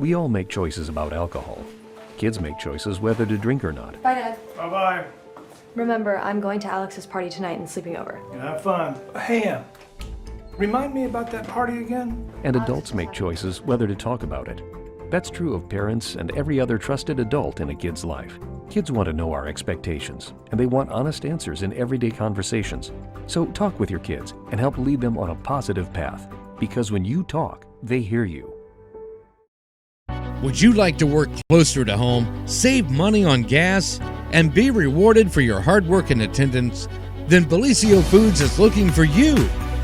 We all make choices about alcohol. Kids make choices whether to drink or not. Bye, Dad. Bye-bye. Remember, I'm going to Alex's party tonight and sleeping over. You have fun. Hey, remind me about that party again? And adults make choices whether to talk about it. That's true of parents and every other trusted adult in a kid's life. Kids want to know our expectations, and they want honest answers in everyday conversations. So talk with your kids and help lead them on a positive path. Because when you talk, they hear you. Would you like to work closer to home, save money on gas, and be rewarded for your hard work and attendance? Then Bellisio Foods is looking for you.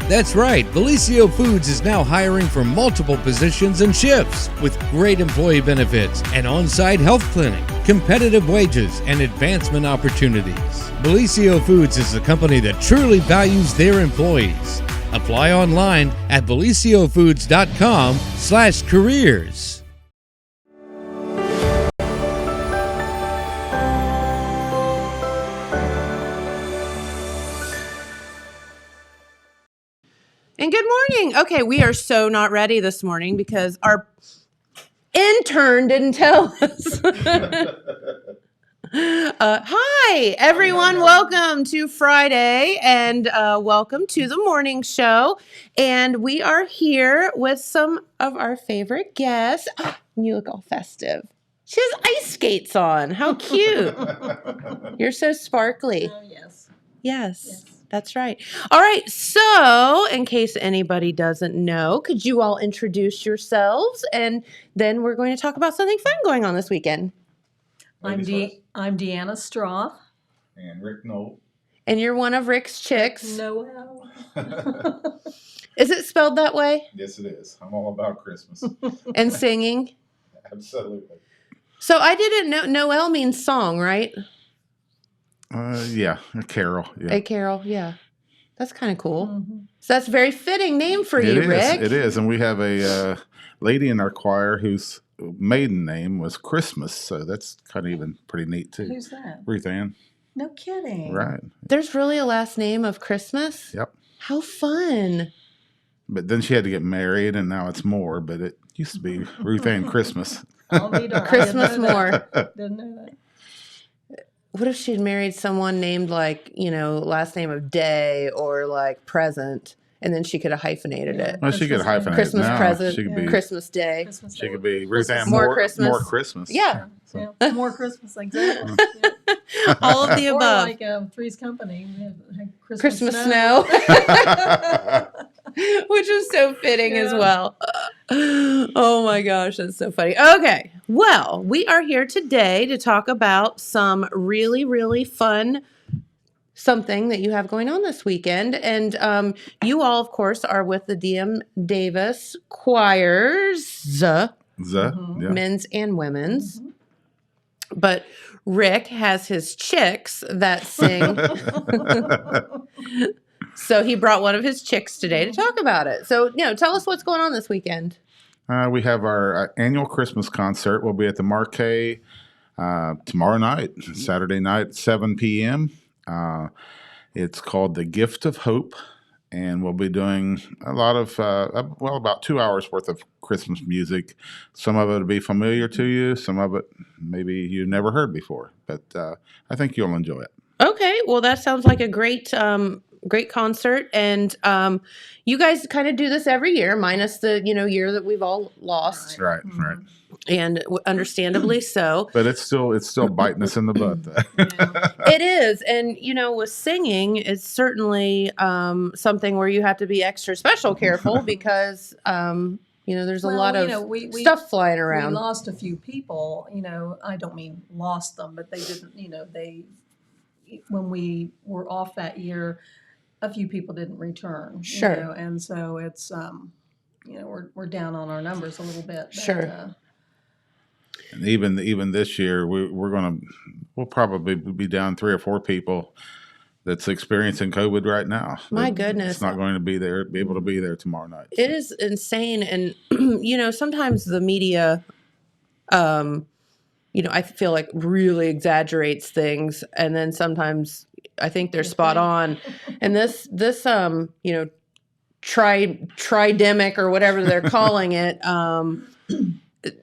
That's right, Bellisio Foods is now hiring for multiple positions and shifts with great employee benefits, an on-site health clinic, competitive wages, and advancement opportunities. Bellisio Foods is a company that truly values their employees. Apply online at BellisioFoods.com/careers. And good morning. Okay, we are so not ready this morning because our intern didn't tell us. Hi, everyone. Welcome to Friday and welcome to the morning show. And we are here with some of our favorite guests. You look all festive. She has ice skates on. How cute. You're so sparkly. Yes. Yes. That's right. All right. So, in case anybody doesn't know, could you all introduce yourselves? And then we're going to talk about something fun going on this weekend. I'm Deanna Stroth. And Rick Knoll. And you're one of Rick's chicks. Noel. Is it spelled that way? Yes, it is. I'm all about Christmas. And singing? Absolutely. So, I didn't know Noel means song, right? Yeah, a carol. Yeah. A carol, yeah. That's kind of cool. Mm-hmm. So, that's a very fitting name for you, Rick. It is. And we have a lady in our choir whose maiden name was Christmas. So that's kind of even pretty neat, too. Who's that? Ruth Ann. No kidding. Right. There's really a last name of Christmas? Yep. How fun. But then she had to get married, and now it's Moore. But it used to be Ruth Ann Christmas. I'll be darned. Christmas Moore. Didn't know that. What if she'd married someone named last name of Day or like Present, and then she could have hyphenated it? Well, she could hyphenate Christmas now. Present, She could be. Christmas Day. Christmas She Day. could be Ruth Ann More Moore. Christmas. More Christmas. Yeah. Yeah. More Christmas, exactly. All of the Or above. like Three's Company. We had Christmas snow. Which is so fitting as well. Oh my gosh, that's so funny. Okay, well, we are here today to talk about some really, really fun something that you have going on this weekend. And you all, of course, are with the DM Davis choirs, Yeah. men's and women's. But Rick has his chicks that sing. So he brought one of his chicks today to talk about it. So, tell us what's going on this weekend. We have our annual Christmas concert. We'll be at the Marquee tomorrow night, Saturday night, 7 p.m. It's called The Gift of Hope, and we'll be doing a lot of, about 2 hours worth of Christmas music. Some of it will be familiar to you. Some of it maybe you've never heard before, but I think you'll enjoy it. Okay, well, that sounds like a great concert. And you guys kind of do this every year, minus the, year that we've all lost. Right. And understandably so. But it's still biting us in the butt. It is. And, with singing, it's certainly something where you have to be extra special careful because, there's a lot of stuff flying around. We lost a few people, I don't mean lost them, but they didn't, when we were off that year, a few people didn't return. Sure. And so it's, we're down on our numbers a little bit. Sure. And even this year, we'll probably be down 3 or 4 people that's experiencing COVID right now. My goodness. It's not going to be able to be there tomorrow night. It is insane. And, sometimes the media, I feel like really exaggerates things. And then sometimes I think they're spot on. And this tridemic or whatever they're calling it,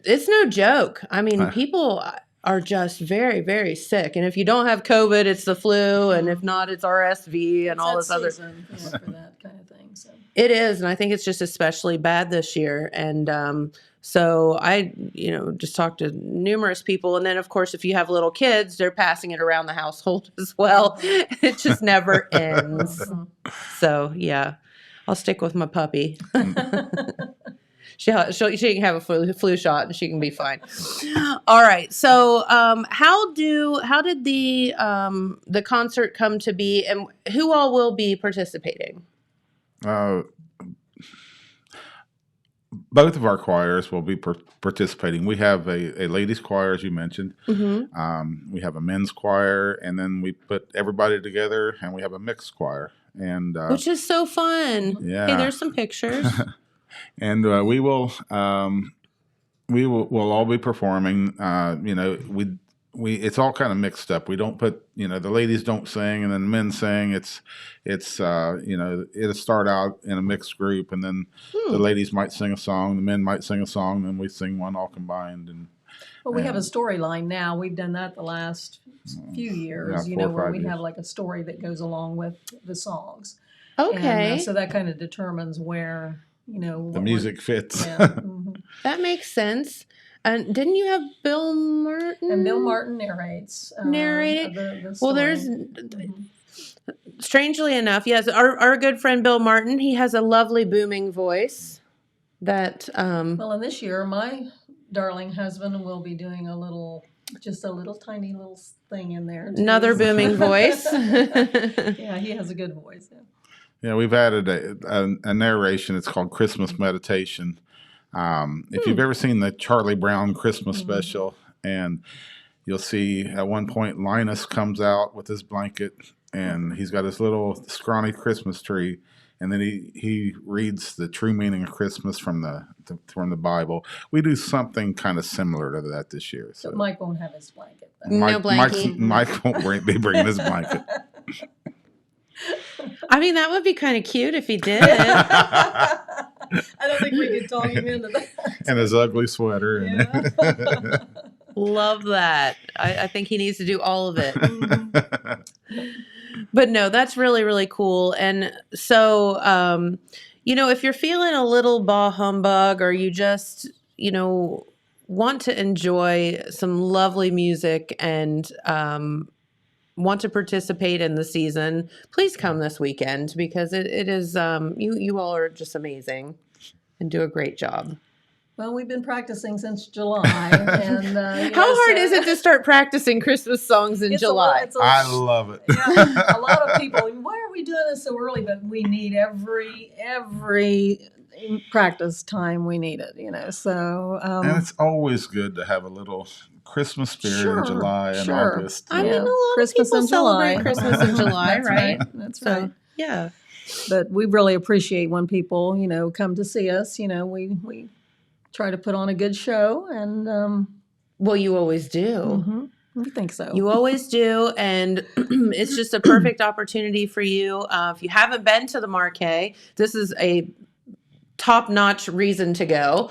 it's no joke. I mean, people are just very, very sick. And if you don't have COVID, it's the flu. And if not, it's RSV and all It's this that other. season, you know, for that kind of thing. So It is. And I think it's just especially bad this year. And so I, just talked to numerous people. And then, of course, if you have little kids, they're passing it around the household as well. It just never ends. So, yeah, I'll stick with my puppy. She can have a flu shot and she can be fine. All right. So, how did the concert come to be, and who all will be participating? Both of our choirs will be participating. We have a ladies choir, as you mentioned. We have a men's choir, and then we put everybody together, and we have a mixed choir. And Which is so fun. Yeah. Hey, there's some pictures. and we'll all be performing. We it's all kind of mixed up. We don't put the ladies don't sing and then the men sing. It's it'll start out in a mixed group, and then the ladies might sing a song, the men might sing a song, then we sing one all combined. And Well, we have a storyline now. We've done that the last few years, Yeah, 4 or where 5 we years. have like a story that goes along with the songs. Okay. And, so that kind of determines where, the music fits. Yeah. Mhm. That makes sense. And didn't you have Bill Martin? And Bill Martin narrates. Narrated? The Well, story. there's strangely enough, yes, our good friend Bill Martin, he has a lovely booming voice that Well, and this year, my darling husband will be doing just a little tiny little thing in there. too. another booming voice. Yeah, he has a good voice. Yeah. Yeah, we've added a narration. It's called Christmas Meditation. If you've ever seen the Charlie Brown Christmas special, and you'll see at one point Linus comes out with his blanket, and he's got his little scrawny Christmas tree, and then he reads the true meaning of Christmas from the Bible. We do something kind of similar to that this year. So But Mike won't have his blanket. Though. No blankie. Mike won't be bringing his blanket. I mean, that would be kind of cute if he did. I don't think we could talk him into that. And his ugly sweater. And Yeah. Love that. I think he needs to do all of it. But no, that's really, really cool. And so, if you're feeling a little bah humbug, or you just, want to enjoy some lovely music and want to participate in the season, please come this weekend, because it is, you all are just amazing and do a great job. Well, we've been practicing since July. And, How hard is it to start practicing Christmas songs in July? I love it. Yeah, a lot of people, why are we doing this so early? But we need every practice time we need it, so. And it's always good to have a little Christmas spirit Sure, in July and sure. August. I mean, a lot Christmas of people in celebrate July. Christmas in July, That's right? That's So, right. yeah. But we really appreciate when people, come to see us. We try to put on a good show, and Well, you always do. we think so. You always do. And it's just a perfect opportunity for you. If you haven't been to the Marquee, this is a top-notch reason to go.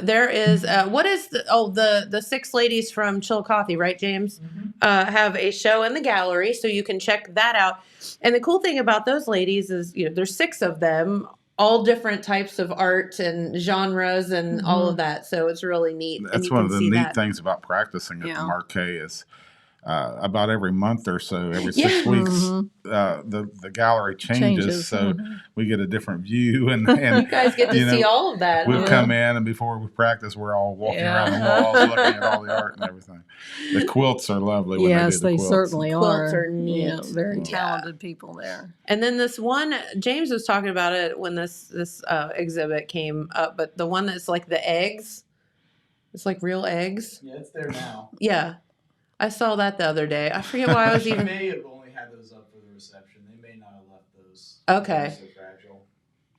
There is, the six ladies from Chillicothe, right, James? Have a show in the gallery, so you can check that out. And the cool thing about those ladies is, there's 6 of them, all different types of art and genres and all of that. So it's really neat. and That's you one can of the see neat that. things about practicing at Yeah. the Marquee is about every month or so, every 6 Yeah. weeks, the gallery changes. So we get a different view, and You guys get to see all of that. we'll huh? come in, and before we practice, we're all walking Yeah. around the walls, looking at all the art and everything. The quilts are lovely. When Yes, they they do the quilts. certainly Quilts are. are neat. Yeah, very Yeah. talented people there. And then this one, James was talking about it when this exhibit came up, but the one that's like the eggs, it's like real eggs. Yeah, it's there now. Yeah, I saw that the other day. I forget why I was They even. may have only had those up for the reception. They may not have left those. Okay. They're so fragile.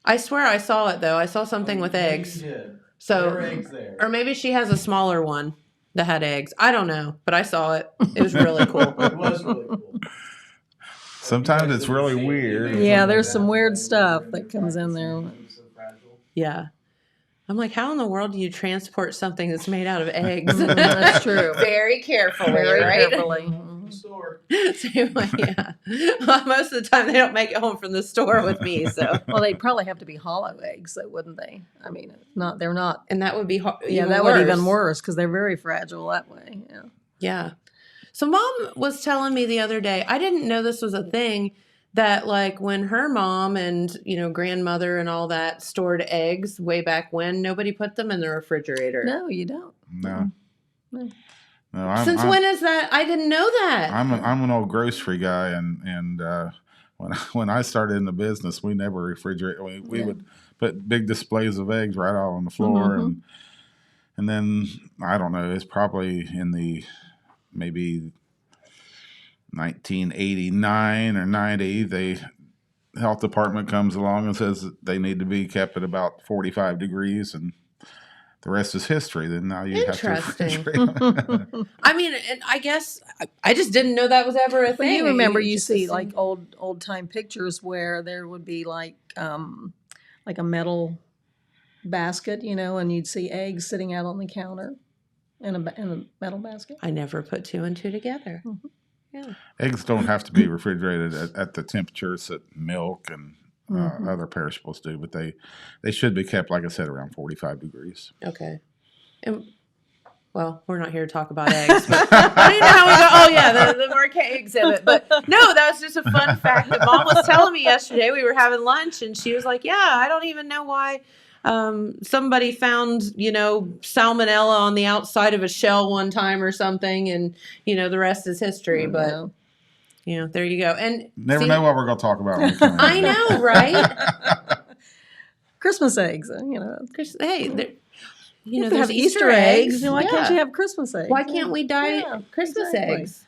I swear I saw it though. I saw something with Maybe eggs. you did. There So, were eggs there. or maybe she has a smaller one that had eggs. I don't know, but I saw it. It was really cool. It was really cool. Sometimes it's really weird. Yeah, there's some weird stuff that comes in there. So fragile. Yeah. I'm like, how in the world do you transport something that's made out of eggs? That's true. Very carefully, Very right? carefully. Store. Same way, yeah. Well, most of the time, they don't make it home from the store with me, so. Well, they'd probably have to be hollow eggs, though, wouldn't they? I mean, they're not. And that would be Yeah, that would even worse because they're very fragile that way. Yeah. Yeah. So mom was telling me the other day, I didn't know this was a thing, that like when her mom and, grandmother and all that stored eggs way back when, nobody put them in the refrigerator. No, you don't. No. No. No, Since when is that? I didn't know that. I'm an old grocery guy, and when I started in the business, we never refrigerate. We would put big displays of eggs right out on the floor, and then I don't know. It's probably in the maybe 1989 or 90. The health department comes along and says that they need to be kept at about 45 degrees, and the rest is history. Then now you have to Interesting. refrigerate them. I mean, and I guess I just didn't know that was ever a But thing. you remember you just see assumed- like old time pictures where there would be like a metal basket, and you'd see eggs sitting out on the counter in a metal basket. I never put two and two together. Mm-hmm. Yeah. Eggs don't have to be refrigerated at the temperatures that milk and other perishables do, but they should be kept, like I said, around 45 degrees. Okay. And well, we're not here to talk about eggs, but I don't know how we go. Oh yeah, the Marquet exhibit. But no, that was just a fun fact that Mom was telling me yesterday. We were having lunch, and she was like, "Yeah, I don't even know why." Somebody found, salmonella on the outside of a shell one time or something, and the rest is history. But there you go. And Never see, know what we're going to talk about. when we come in. I know, right? Christmas eggs, Hey, you there's have Easter eggs. Why can't Yeah. you have Christmas eggs? Why can't we dye Yeah, Christmas exactly. eggs?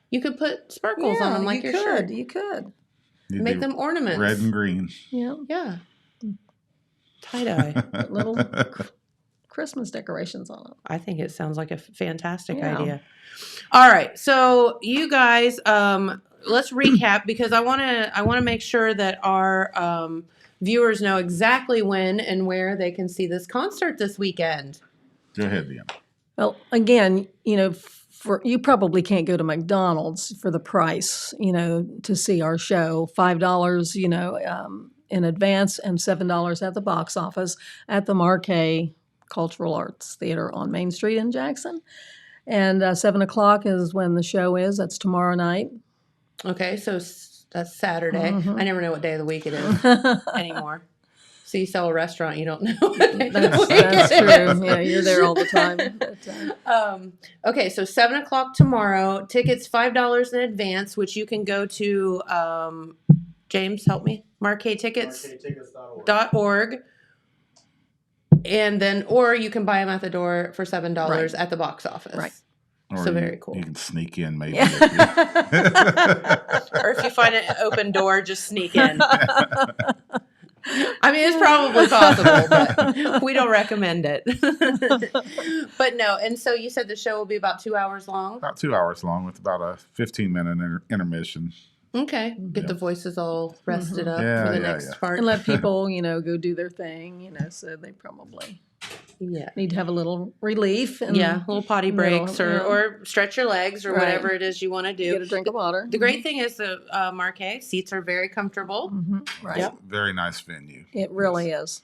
You could put sparkles on them like you your could. shirt. You could. You'd Make be them ornaments. red and green. Yeah. Yeah. Tie dye. Put little Christmas decorations on them. I think it sounds like a fantastic Yeah. idea. All right. So you guys, let's recap because I want to make sure that our viewers know exactly when and where they can see this concert this weekend. Go ahead, Deanna. Well, again, for you probably can't go to McDonald's for the price, to see our show. $5, in advance and $7 at the box office at the Marquet Cultural Arts Theater on Main Street in Jackson. And 7 o'clock is when the show is. That's tomorrow night. Okay. So that's Saturday. Mhm. I never know what day of the week it is anymore. So you sell a restaurant, you don't know what day of the That's week it is. true. Yeah, you're there all the time. But, Okay, so 7 o'clock tomorrow. Tickets $5 in advance, which you can go to James, help me. MarquetTickets.org. And then, or you can buy them at the door for $7 Right. at the box office. Right. Or So you- very cool. You can sneak in, maybe. Yeah. Or if you find an open door, just sneak in. I mean, it's probably possible, but we don't recommend it. But no, and so you said the show will be about 2 hours long? About 2 hours long with about a 15-minute intermission. Okay, get the voices all rested up Yeah, for the yeah, next yeah. part. and let people, go do their thing, so they probably Yeah. need to have a little relief. And Yeah, little potty breaks yeah. or stretch your legs or Right. whatever it is you want to do. get a drink of water. The great thing is the Marquet seats are very comfortable. Mhm, right. Yep. Very nice venue. It really is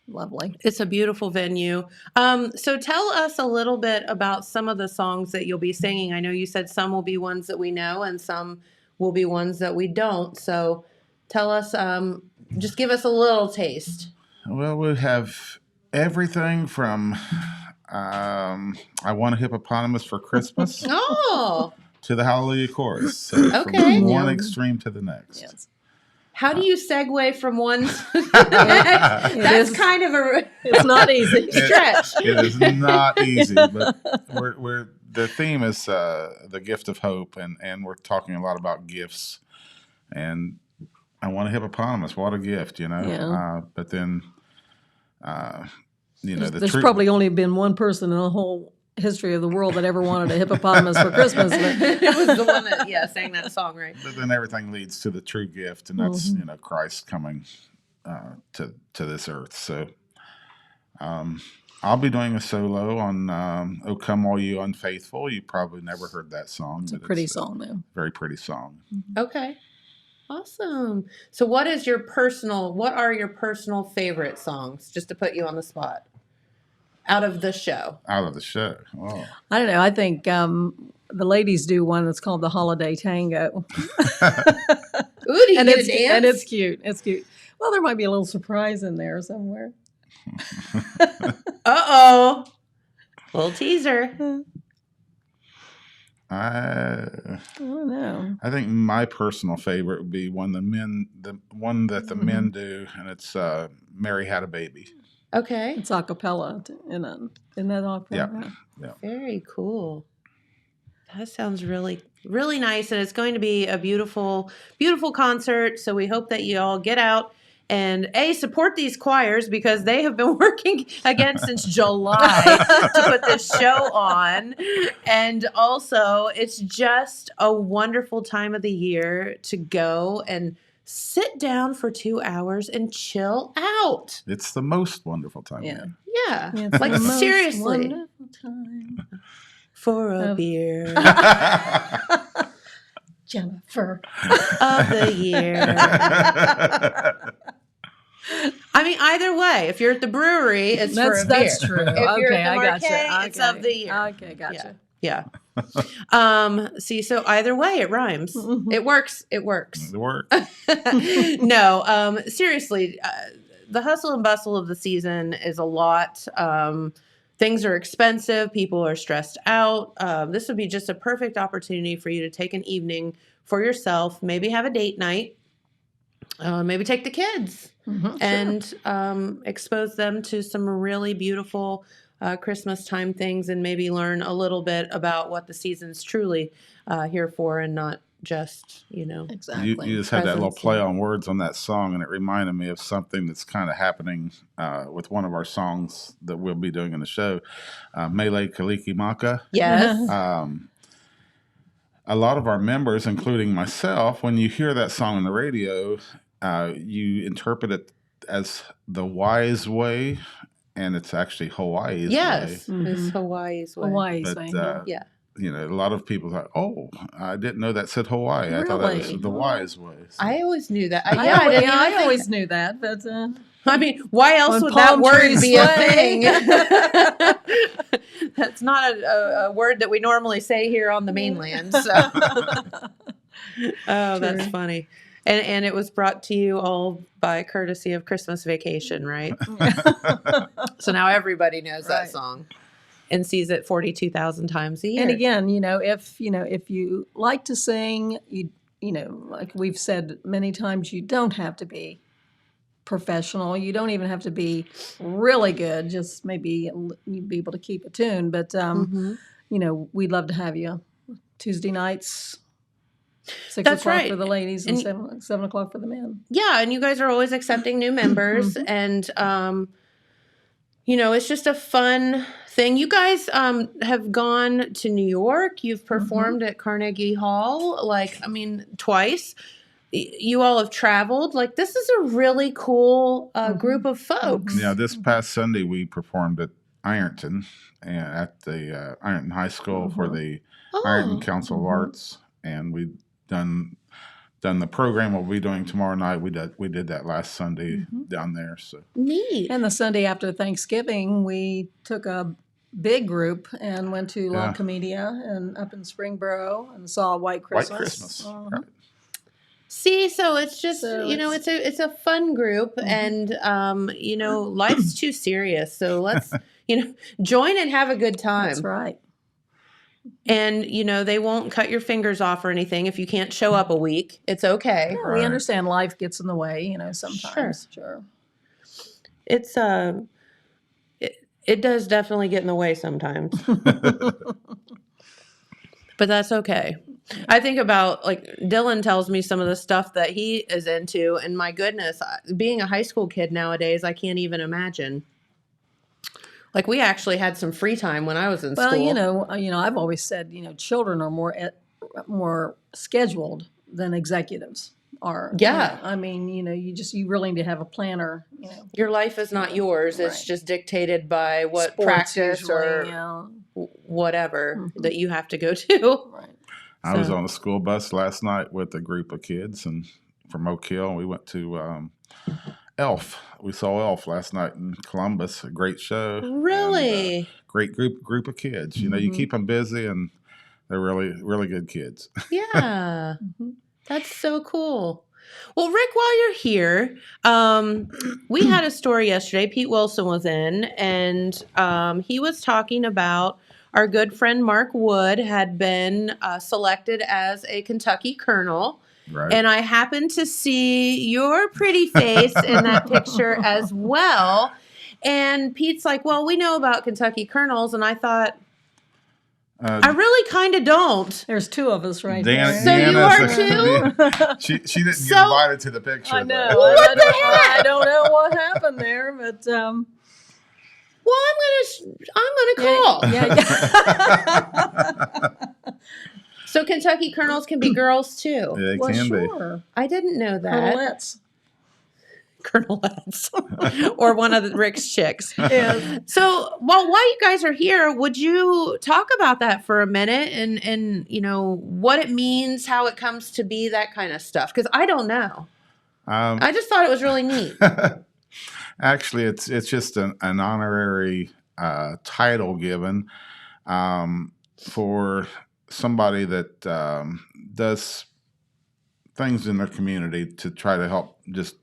lovely. It's a beautiful venue. So tell us a little bit about some of the songs that you'll be singing. I know you said some will be ones that we know and some will be ones that we don't. So tell us, just give us a little taste. Well, we have everything from I Want a Hippopotamus for Christmas Oh, to the Hallelujah Chorus. So Okay. from one Yeah. extreme to the next. Yes. how do you segue from one? It That's is- kind of a It's not easy. stretch. It is not easy, but we're the theme is the gift of hope, and we're talking a lot about gifts. And I want a hippopotamus. What a gift, Yeah. But then, There's probably only been one person in the whole history of the world that ever wanted a hippopotamus for Christmas. But It was the one that, sang that song, right? But then everything leads to the true gift, and that's Christ coming to this earth. So I'll be doing a solo on "Oh Come All You Unfaithful." You probably never heard that song. It's a but pretty song, though. Very pretty song. Okay. Awesome. So what are your personal favorite songs, just to put you on the spot, out of the show? Out of the show. Oh. I don't know. I think the ladies do one that's called the Holiday Tango. Ooh, do you and get it's a dance? and it's cute. It's cute. Well, there might be a little surprise in there somewhere. Uh-oh. Little teaser. I don't know. I think my personal favorite would be one the one that the men do, and it's "Mary Had a Baby." Okay. It's a cappella, isn't that opera? Yeah. Very cool. That sounds really, really nice. And it's going to be a beautiful, beautiful concert. So we hope that you all get out and support these choirs, because they have been working again since July to put this show on. And also, it's just a wonderful time of the year to go and sit down for 2 hours and chill out. It's the most wonderful time. Yeah. Yeah. It's Like, the most seriously. wonderful time. For a beer Jennifer. of the year. I mean, either way, if you're at the brewery, it's for a beer. That's true. If you're Okay, at the I gotcha. Marquee, it's of the year. Okay, gotcha. Yeah. See, so either way, it rhymes. It works. It works. The work. No, seriously, the hustle and bustle of the season is a lot. Things are expensive. People are stressed out. This would be just a perfect opportunity for you to take an evening for yourself. Maybe have a date night. Maybe take the kids and expose them to some really beautiful Christmas time things, and maybe learn a little bit about what the season's truly here for, and not just, Exactly. You just had that little Presents play on words on that song, and it reminded me of something that's kind of happening with one of our songs that we'll be doing in the show, Mele Kalikimaka. Yes. A lot of our members, including myself, when you hear that song on the radio, you interpret it as the wise way, and it's actually Hawaii's Yes. way. It's Hawaii's way. Hawaii's But, thing. Yeah. a lot of people thought, "Oh, I didn't know that said Hawaii. I thought that was Really? the wise way." So- I always knew that. I I didn't even think always knew that, but I mean, why else When would that palm word trees be a sway. thing? That's not a word that we normally say here on the mainland. So. Oh, that's funny. And it was brought to you all by courtesy of Christmas Vacation, right? So now everybody knows that Right. song and sees it 42,000 times a year. and again, if you like to sing, like we've said many times, you don't have to be professional. You don't even have to be really good. Just maybe you'd be able to keep a tune. But we'd love to have you Tuesday nights. 6 That's o'clock right. for the ladies and And- 7 o'clock for the men. Yeah, and you guys are always accepting new members, and it's just a fun thing. You guys have gone to New York. You've performed at Carnegie Hall, twice. You all have traveled. Like, this is a really cool group of folks. Yeah, this past Sunday we performed at Ironton, and at the Ironton High School for the Ironton Council of Arts, and we done the program we'll be doing tomorrow night. We did that last Sunday down there. So Neat. And the Sunday after Thanksgiving, we took a big group and went to La Yeah. Comedia and up in Springboro and saw White Christmas. White Christmas. Uh-huh. See, so it's just So it's a fun group, and life's too serious. So let's join and have a good time. That's right. And they won't cut your fingers off or anything if you can't show up a week. It's okay. Yeah, Right. we understand life gets in the way, sometimes. Sure. It's it does definitely get in the way sometimes. But that's okay. I think about, like, Dylan tells me some of the stuff that he is into, and my goodness, being a high school kid nowadays, I can't even imagine. Like, we actually had some free time when I was in Well, school. I've always said, children are more scheduled than executives. are. Yeah. I mean, you really need to have a planner, Your life is not yours. It's Right. just dictated by what sports practice usually, or yeah. whatever that you have to go to. Right. I was So- on the school bus last night with a group of kids and from Oak Hill, and we went to Elf. We saw Elf last night in Columbus. A great show. and, Really? great group of kids. You Mm-hmm. keep them busy, and they're really good kids. Yeah. Mhm. That's so cool. Well, Rick, while you're here, we had a story yesterday. Pete Wilson was in, and he was talking about our good friend Mark Wood had been selected as a Kentucky Colonel. Right. And I happened to see your pretty face in that picture as well. And Pete's like, well, we know about Kentucky Colonels. And I thought, I really kind of don't. There's two of us right Dan- there. So you are Deanna's she didn't So- get invited to the picture. I know. though. I don't know what happened there, but Well, I'm gonna call. yeah. So Kentucky Colonels can be girls too. Yeah, it Well, can be. sure. I didn't know that. Colonelettes. Colonelettes. Or one of Rick's chicks. Yes. So, while you guys are here, would you talk about that for a minute and what it means, how it comes to be, that kind of stuff? Because I don't know. I just thought it was really neat. Actually, it's just an honorary title given for somebody that does things in their community to try to help just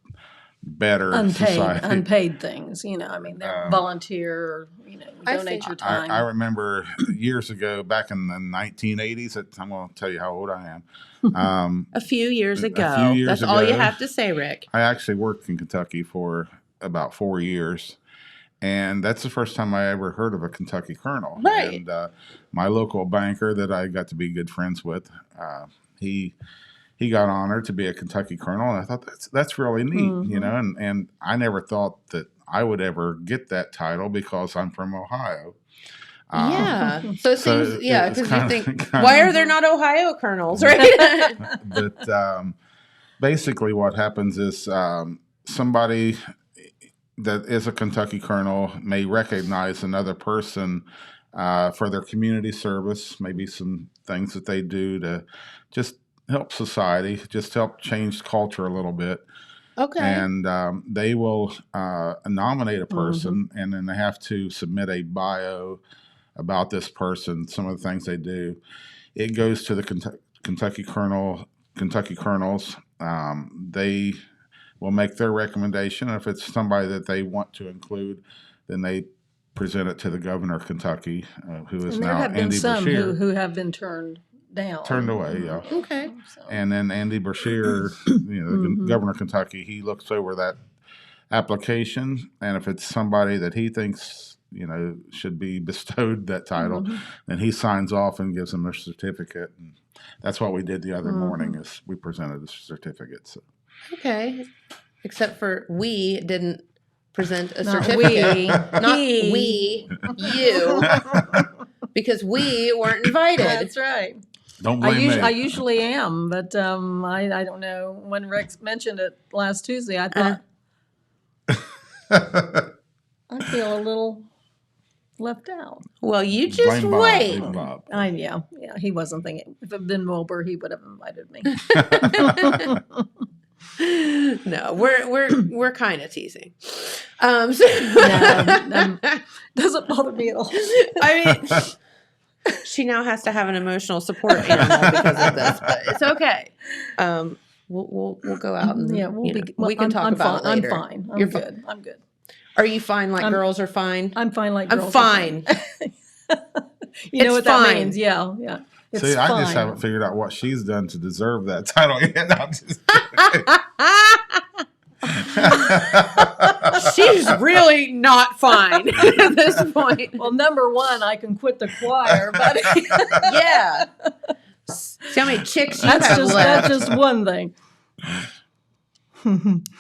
better society. Unpaid things, I mean, they're volunteer, I donate see. your time. I remember years ago, back in the 1980s, I'm going to tell you how old I am. A few years ago. few years That's all you ago. have to say, Rick. I actually worked in Kentucky for about 4 years. And that's the first time I ever heard of a Kentucky Colonel. Right. And my local banker that I got to be good friends with, he got honored to be a Kentucky Colonel, and I thought that's really neat, And I never thought that I would ever get that title because I'm from Ohio. Yeah. So it so seems, yeah, it's because you kinda- think, kinda- why are there not Ohio Colonels, right? But basically, what happens is somebody that is a Kentucky Colonel may recognize another person for their community service, maybe some things that they do to just help society, just help change culture a little bit. Okay. And they will nominate a person, and then they have to submit a bio about this person, some of the things they do. It goes to the Kentucky Colonels. They will make their recommendation. If it's somebody that they want to include, then they present it to the governor of Kentucky, who is And there now have been Andy some Beshear. who have been turned down. Turned away, yeah. Okay. So, And then Andy Beshear, the governor of Kentucky, he looks over that application, and if it's somebody that he thinks should be bestowed that title, then he signs off and gives them their certificate. And that's what we did the other morning. Is we presented the certificate. So. Okay. Except for we didn't present a Not certificate. we. Not He. we, you. Because we weren't invited. that's right. Don't blame me. I usually am, but I don't know. When Rex mentioned it last Tuesday, I thought I feel a little left out. Well, you just Blame Bob, wait. blame Bob. Yeah, he wasn't thinking. If it had been Wilbur, he would have invited me. No, we're kind of teasing. No, doesn't bother me at all. I mean, she now has to have an emotional support animal because of this, but it's okay. We'll go out and Yeah, we'll be. we can talk I'm about fine. it later. I'm fine. You're good. I'm good. Are you fine? Like girls are fine. I'm fine. Like I'm girls are fine. You know It's what fine. that means? Yeah. It's See, I fine. just haven't figured out what she's done to deserve that title yet. I'm just She's really not fine at this point. Well, number one, I can quit the choir, but Yeah. See how many chicks you that's have just left. one thing.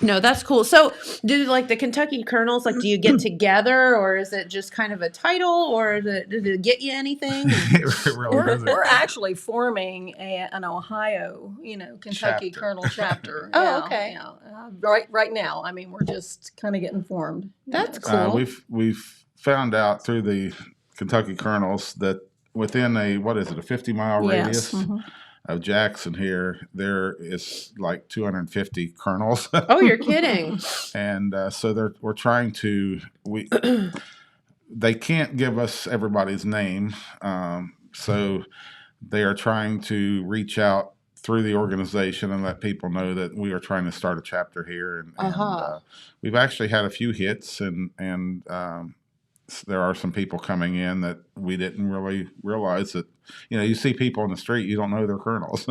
No, that's cool. So, do like the Kentucky Colonels, like, do you get together, or is it just kind of a title, or did it get you anything? It really doesn't. We're actually forming an Ohio, Kentucky Chapter. Colonel chapter. Oh, Yeah, okay. yeah. Right now, I mean, we're just kind of getting formed. That's cool. We've found out through the Kentucky Colonels that within a 50-mile radius Yes. Mhm. of Jackson here, there is like 250 colonels, Oh, you're kidding. and so we're trying to they can't give us everybody's name, so they are trying to reach out through the organization and let people know that we are trying to start a chapter here, and we've actually had a few hits, and there are some people coming in that we didn't really realize that, you see people in the street, you don't know they're colonels.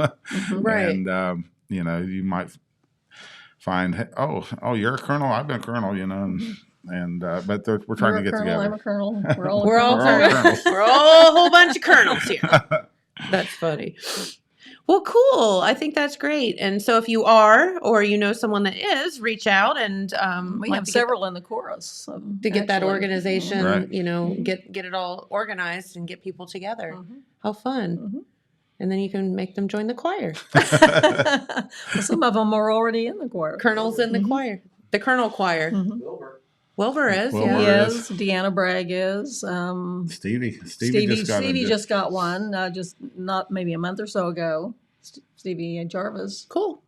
Right. And, you might find, oh, you're a colonel, I've been a colonel, but we're trying You're to get a colonel, together. I'm a colonel. We're all We're all Colonels. colonels. We're all a whole bunch of colonels here. That's funny. Well, cool. I think that's great. And so if you are, or someone that is, reach out and We like have to several in the chorus. to get that actually. organization, Right. get it all organized and get people together. Mhm. How fun. Mhm. And then you can make them join the choir. Well, some of them are already in the choir. Colonels in the choir. The Colonel Choir. Mhm. Wilbur is, Wilbur yeah. is. Yes, Deanna Bragg is. Stevie just got one, just not maybe a month or so ago. Stevie Jarvis. Cool.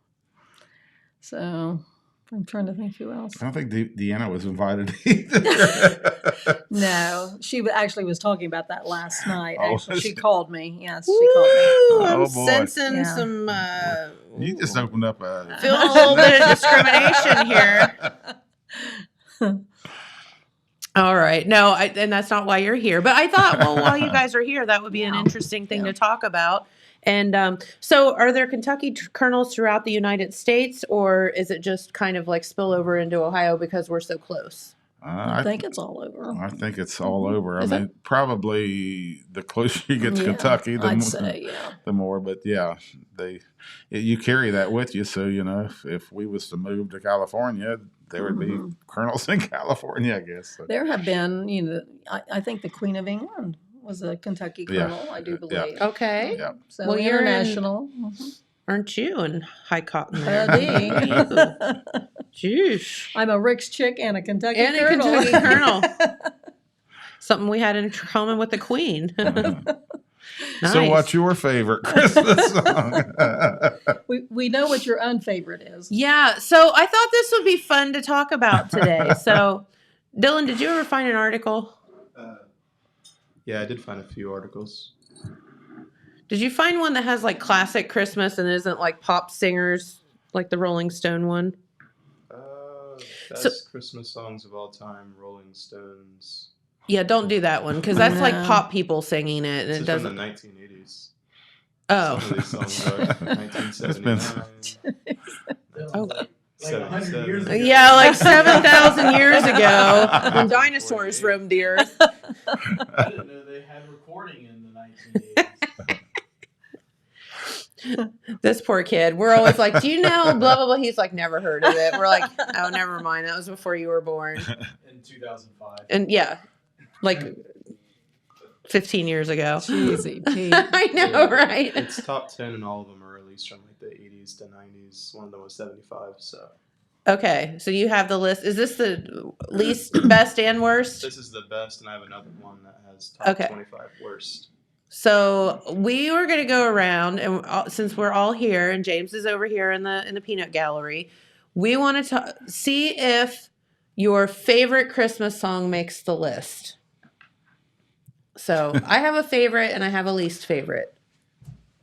So I'm trying to think who else. I don't think Deanna was invited either. No, she actually was talking about that last night. Oh, Actually, was she she? called me. Yes, Woo! she called me. I'm Oh, boy. sensing Yeah. some You just opened up a feeling a little bit of discrimination here. All right. No, and that's not why you're here. But I thought, well, while you guys are here, that would be an interesting thing to talk about. And so are there Kentucky colonels throughout the United States, or is it just kind of like spill over into Ohio because we're so close? I think it's all over. I think it's all over. I Is mean, probably the closer you get to Yeah, Kentucky, the I'd more, say, yeah. the more. But yeah, you carry that with you. So if we was to move to California, there would be colonels in California, I guess. So, There have been, I think the Queen of England was a Kentucky Yeah. colonel, I do Yeah. believe. Okay. yeah. So Well, you're in- international. Aren't you in High Cotton there? Jeez. I'm a Rick's chick and a Kentucky And a colonel. Kentucky colonel. Something we had in common with the Queen. So, Nice. what's your favorite Christmas song? we know what your unfavorite is. Yeah, so I thought this would be fun to talk about today. So, Dylan, did you ever find an article? Yeah, I did find a few articles. Did you find one that has like classic Christmas and isn't like pop singers like the Rolling Stone one? Best Christmas songs of all time, Rolling Stones. Yeah, don't do that one because that's like No. pop people singing it, and This it is doesn't. from the 1980s. Oh, Some of these songs are 1979. Oh. Like 100 years ago. yeah, like 7,000 years ago when dinosaurs roamed the earth. I didn't know they had recording in the 1980s. This poor kid. We're always like, do you know blah blah blah? He's like, never heard of it. We're like, oh, never mind. That was before you were born. In 2005. And yeah, like 15 years ago. Easy, Pete. I know, right? It's top 10 and all of them are released from like the 80s to 90s. One of them was 75, so. Okay, so you have the list. Is this the least, best, and worst? This is the best, and I have another one that has top Okay. 25 worst. So we were going to go around, and since we're all here, and James is over here in the peanut gallery, we wanted to see if your favorite Christmas song makes the list. So I have a favorite, and I have a least favorite.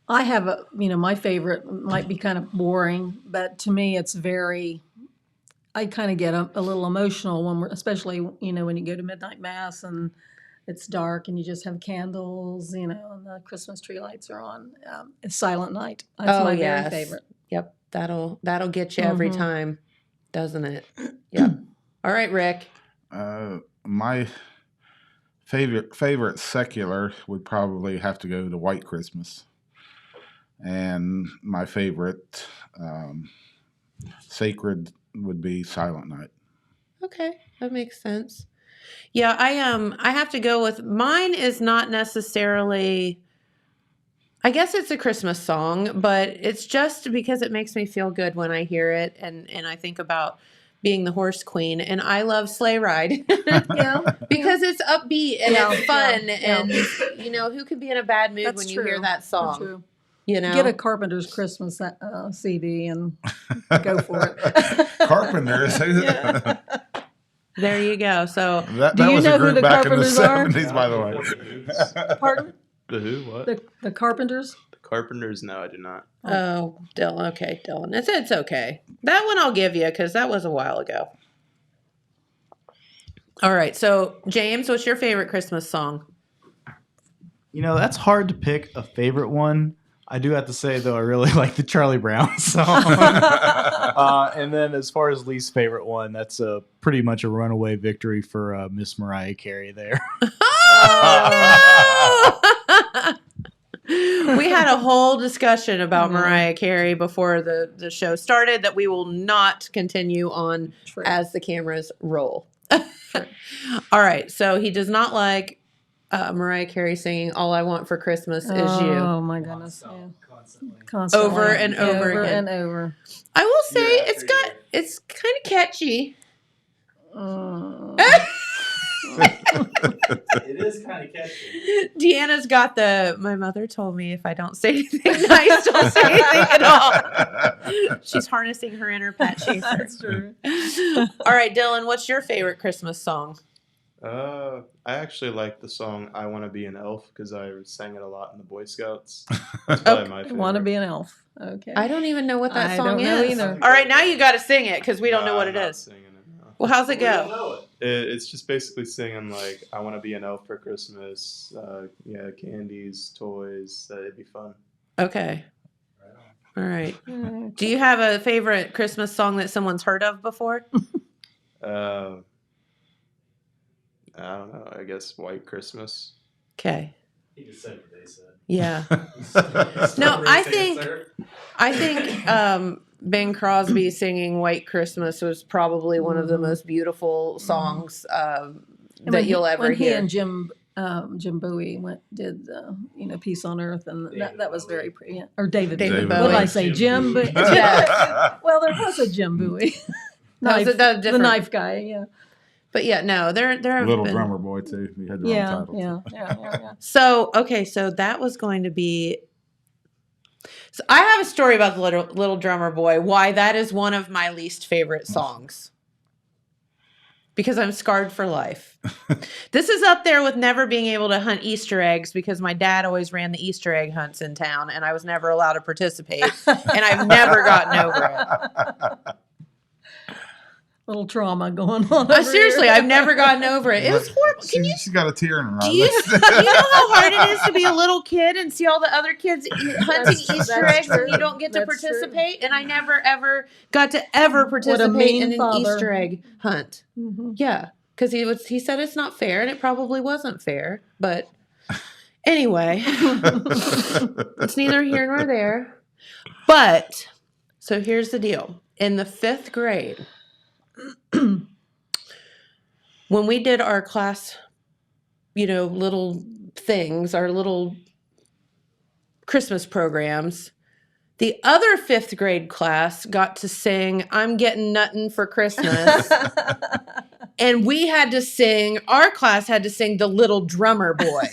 I have my favorite might be kind of boring, but to me it's very, I kind of get a little emotional when especially, when you go to midnight mass and it's dark and you just have candles, and the Christmas tree lights are on. It's Silent Night. That's my very favorite. Yep, that'll get you every time, doesn't it? Yep. All right, Rick. My favorite secular would probably have to go to White Christmas. And my favorite Sacred would be Silent Night. Okay, that makes sense. Yeah, I have to go with mine is not necessarily I guess it's a Christmas song, but it's just because it makes me feel good when I hear it and I think about being the horse queen and I love Sleigh Ride. Yeah. Because it's upbeat and Yeah, it's fun yeah. and you know, who could be in a bad mood That's when you hear true. that That's song? true. You know? Get a Carpenter's Christmas CD and go for it. Carpenters. There you go. So That Do you was know a who group the back in the Carpenters are? 70s, by the way. Pardon? The who? What? The Carpenters? The Carpenters? No, I do not. oh, Dylan. Okay, Dylan. It's okay. That one I'll give you because that was a while ago. All right. So, James, what's your favorite Christmas song? You know, that's hard to pick a favorite one. I do have to say, though, I really like the Charlie Brown song. And then as far as least favorite one, that's pretty much a runaway victory for Miss Mariah Carey there. We had a whole discussion about Mariah Carey before the show started that we will not continue on True. as the cameras roll. All right. So he does not like Mariah Carey singing "All I Want for Christmas Is You." Oh my goodness! Yeah. Constantly. Over and over again. and over. I will say it's kind of catchy. It is kind of catchy. Deanna's got my mother told me if I don't say anything nice, don't say anything at all. She's harnessing her inner Pat Schaefer. That's true. All right, Dylan, what's your favorite Christmas song? I actually like the song "I Want to Be an Elf" because I sang it a lot in the Boy Scouts. That's probably my favorite. Want to be an elf? Okay. I don't even know what that I song don't know is. either. All right, now you got to sing it because we don't know what I'm it not is. singing it, no. Well, how's it go? It's just basically singing like "I want to be an elf for Christmas." Yeah, candies, toys. It'd be fun. Okay. All right. Do you have a favorite Christmas song that someone's heard of before? I don't know. I guess "White Christmas." Okay. He just said what they said. Yeah. No, I think Bing Crosby singing "White Christmas" was probably one of the most beautiful songs that you'll ever when hear. he and Jim Bowie did Peace on Earth, and that was very pretty. Or David David Bowie. Bowie. What did I say? Jim Bowie. Well, there was a Jim Bowie. That was the different. knife guy. Yeah. But yeah, no, there have Little been. Drummer Boy, too. He had the wrong title. Yeah. So okay, so that was going to be. So I have a story about the little drummer boy. Why that is one of my least favorite songs. Because I'm scarred for life. This is up there with never being able to hunt Easter eggs because my dad always ran the Easter egg hunts in town and I was never allowed to participate. And I've never gotten over it. Little trauma going on. Seriously, I've never gotten over it. It was horrible. She's got a tear in her eye. Do you know how hard it is to be a little kid and see all the other kids hunting Easter that's eggs true. and you don't get to That's true. participate? And I never, ever got to ever participate mean in an father. Easter egg hunt. Mhm. Yeah, because he said it's not fair, and it probably wasn't fair. But anyway, it's neither here nor there. But, so here's the deal. In the 5th grade, when we did our class, little things, our little Christmas programs, the other 5th grade class got to sing "I'm Getting Nuttin' for Christmas." And our class had to sing "The Little Drummer Boy."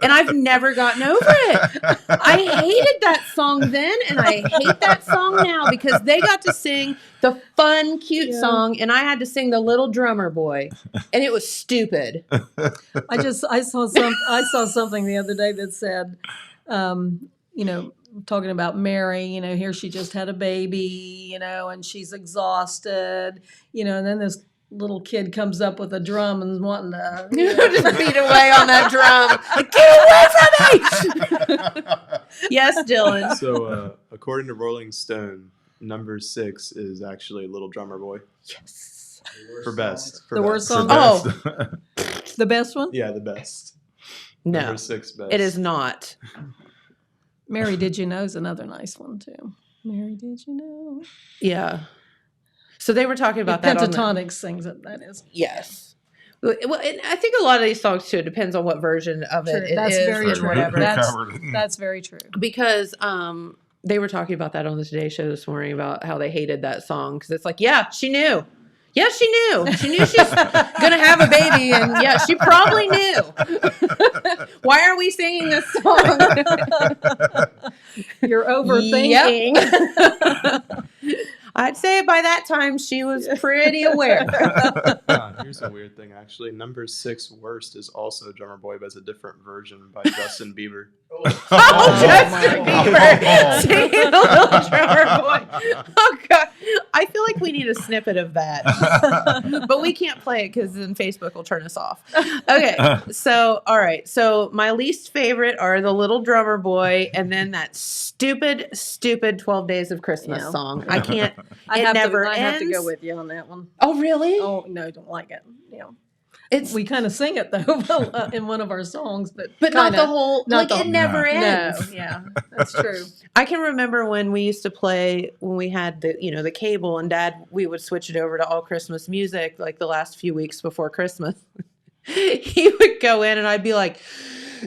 And I've never gotten over it. I hated that song then, and I hate that song now because they got to sing the fun, cute song, and I had to sing "The Little Drummer Boy," and it was stupid. I saw something the other day that said, talking about Mary, here she just had a baby, and she's exhausted, and then this little kid comes up with a drum and wanting to Just beat away on that drum. Like, get away from me! Yes, Dylan. So, according to Rolling Stone, number 6 is actually "Little Drummer Boy" Yes. for best. The worst song? Oh. the best one. Yeah, the best. No, Number 6 best. it is not. Mary Did You Know is another nice one too. Mary, did you know? Yeah. So they were talking about that on the, Pentatonics sings it, that is. yes. Well, and I think a lot of these songs too, it depends on what version of True. it it That's is very and true. whatever. That's very true. Because they were talking about that on the Today Show this morning about how they hated that song because it's like, yeah, she knew. Yeah, she knew. She knew she's gonna have a baby, and yeah, she probably knew. Why are we singing this song? You're overthinking. Yep. I'd say by that time she was pretty aware. Here's a weird thing, actually. Number 6 worst is also Drummer Boy, but it's a different version by Justin Bieber. Oh, Justin Bieber singing a little Drummer Boy. Oh God, I feel like we need a snippet of that, but we can't play it because then Facebook will turn us off. Okay, so all right, so my least favorite are the Little Drummer Boy, and then that stupid 12 Days of Christmas Yeah. song. I can't. I It have never to, I have to ends. go with you on that one. Oh really? Oh no, don't like it. Yeah, It's we kind of sing it though in one of our songs, but but not kinda, the whole. not Like the- it never No, ends. yeah, that's true. I can remember when we used to play when we had the cable and Dad, we would switch it over to all Christmas music like the last few weeks before Christmas. He would go in and I'd be like,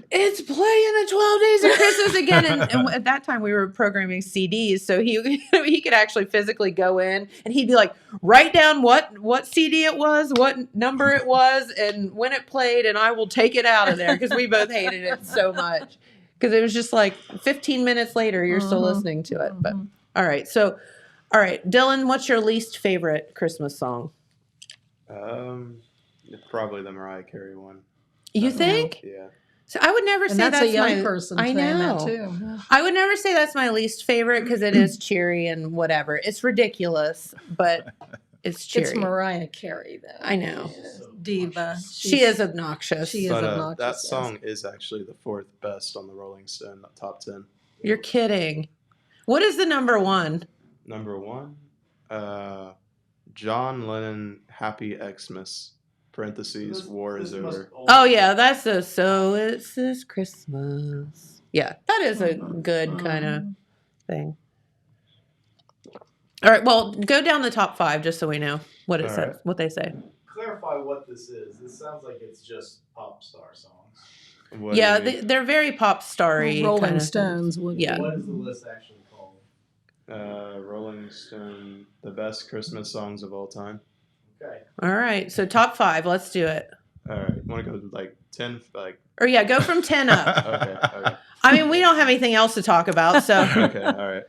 it's playing the 12 Days of Christmas again. And at that time we were programming CDs. So he could actually physically go in and he'd be like, write down what CD it was, what number it was, and when it played, and I will take it out of there because we both hated it so much. Because it was just like 15 minutes later, you're still listening to it. But all right. So, all right, Dylan, what's your least favorite Christmas song? Probably the Mariah Carey one. You think? Yeah. So I would never And say that's a young my, person I saying know. that too. I would never say that's my least favorite because it is cheery and whatever. It's ridiculous, but it's cheery. It's Mariah Carey though. I know. Diva. She is obnoxious. She is But obnoxious. that yes. song is actually the 4th best on the Rolling Stone top 10. You're kidding. What is the number one? Number 1, John Lennon, Happy Xmas, parentheses, War is Over. Oh yeah, that's a So It's This Christmas. Yeah, that is a good kind of thing. All right, well, go down the top 5 just so we know what it All says, right. what they say. Clarify what this is. This sounds like it's just pop star songs. What do Yeah, you mean? they're very pop starry. Rolling kind of Stones would. Yeah. What is the list actually called? Rolling Stone, the best Christmas songs of all time. Okay. All right, so top 5. Let's do it. All right, want to go like 10, like Or yeah, go from 10 up. okay. I mean, we don't have anything else to talk about, so Okay, all right.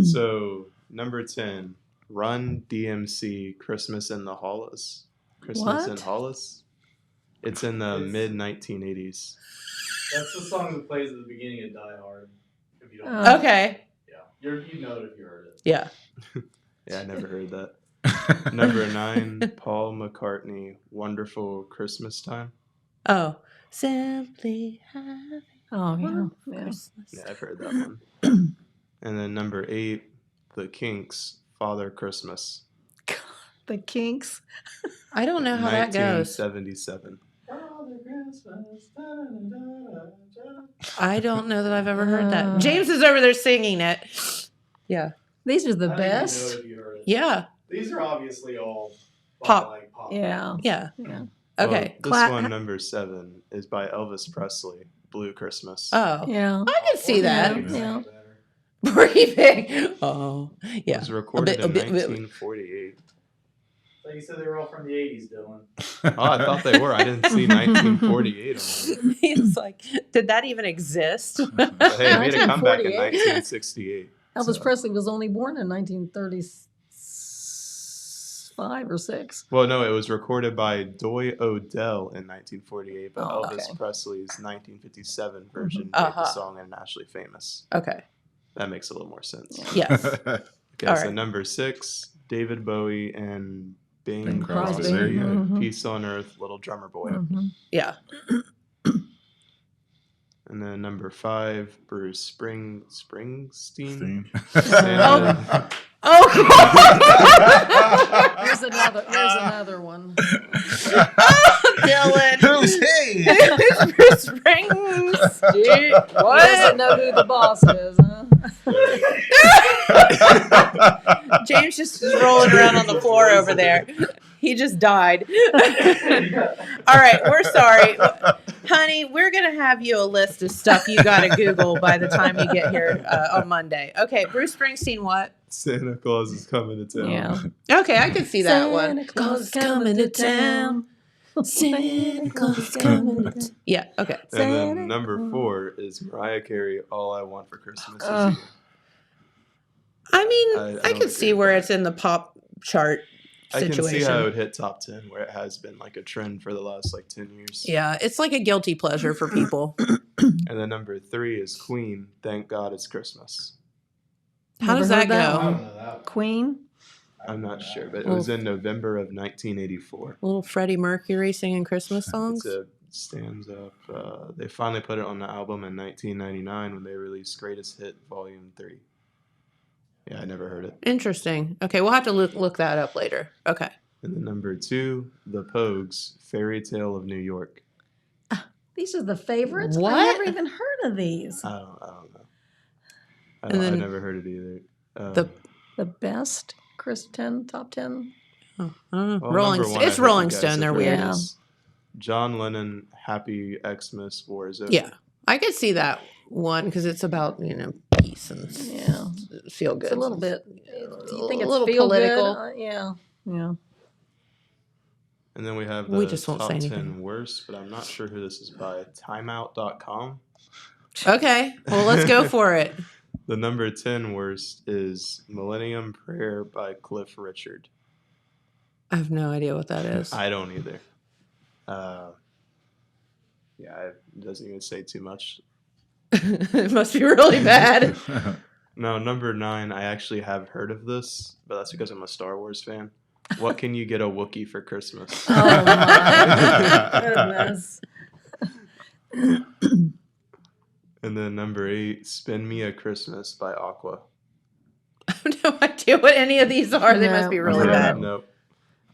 So number 10, Run DMC, Christmas in the Hollis. Christmas in What? Hollis. It's in the mid 1980s. That's the song that plays at the beginning of Die Hard. If you don't Oh. okay. yeah, you know it if you heard it. Yeah. Yeah, I never heard that. Number 9, Paul McCartney, Wonderful Christmas Time. Oh, simply having Oh yeah. one Yeah. Christmas. Yeah, I've heard that one. And then number 8, The Kinks, Father Christmas. The Kinks. I don't know how that goes. 1977. I don't know that I've ever heard that. Uh. James is over there singing it. Yeah. These are the I don't even know best. if you heard it. Yeah. These are obviously all Pop. Like pop. Yeah. Yeah. Yeah. Okay. Well, this one, number 7, is by Elvis Presley, Blue Christmas. Oh. Yeah. I can see that. Yeah. Breathing. Oh. It Yeah. was recorded in bit- 1948. So you said they were all from the 80s, Dylan. Oh, I thought they were. I didn't see 1948 on He was like, did that even exist? it. But hey, it made a comeback in 1948. 1968. Elvis So- Presley was only born in 1935 or 6. Well, no, it was recorded by Doy Odell in 1948, but Oh, Elvis okay. Presley's 1957 version made Uh-huh. the song internationally famous. Okay. That makes a little more sense. Yes. Okay, All so right. number 6, David Bowie and Bing Bing Crosby. Crosby. There you go. Mhm. Peace on Earth, Little Drummer Boy. Mhm. Yeah. And then number 5, Bruce Springsteen. Steam. Santa- Oh. There's another one. Dylan. Who's he? Bruce Springsteen. He doesn't know who the boss is, huh? James just is rolling around on the floor over there. He just died. All right, we're sorry. Honey, we're going to have you a list of stuff you got to Google by the time you get here on Monday. Okay, Bruce Springsteen, what? Santa Claus is coming to town. Yeah. Okay, I can see that one. Santa Claus is coming to town. Santa Claus is coming to town. Yeah, okay. And then number 4 is Mariah Carey, All I Want for Christmas Is You. I mean, I I don't can see agree with where that. it's in the pop chart I can situation. see how it would hit top 10, where it has been like a trend for the last like 10 years. Yeah, it's like a guilty pleasure for people. And then number 3 is Queen, Thank God It's Christmas. How Never does that heard that go? one. Queen. I'm not sure, but it was in November of 1984. Little Freddie Mercury singing Christmas songs. It's a stands up. They finally put it on the album in 1999 when they released Greatest Hit Volume 3. Yeah, I never heard it. Interesting. Okay, we'll have to look that up later. Okay. And then number 2, The Pogues, Fairy Tale of New York. These are the favorites. What? I never even heard of these. I don't know. And then I never heard it either. The best top 10. Oh, I don't know. Well, Rolling. number 1, It's I hope Rolling you guys Stone. have They're heard weird. Yeah. is John Lennon, Happy Xmas War Is Over. Yeah, I could see that one because it's about peace and Yeah. feel good. It's a little bit. Do you think a it's little feel political. Good? Yeah. Yeah. And then we have We the just won't top say 10 anything. worst, but I'm not sure who this is by. Timeout.com. Okay, well let's go for it. The number 10 worst is Millennium Prayer by Cliff Richard. I have no idea what that is. I don't either. It doesn't even say too much. It must be really bad. No, number 9, I actually have heard of this, but that's because I'm a Star Wars fan. What can you get a Wookiee for Christmas? Oh my goodness. And then number 8, Spin Me a Christmas by Aqua. I have no idea what any of these are. They must be really No. bad. Nope.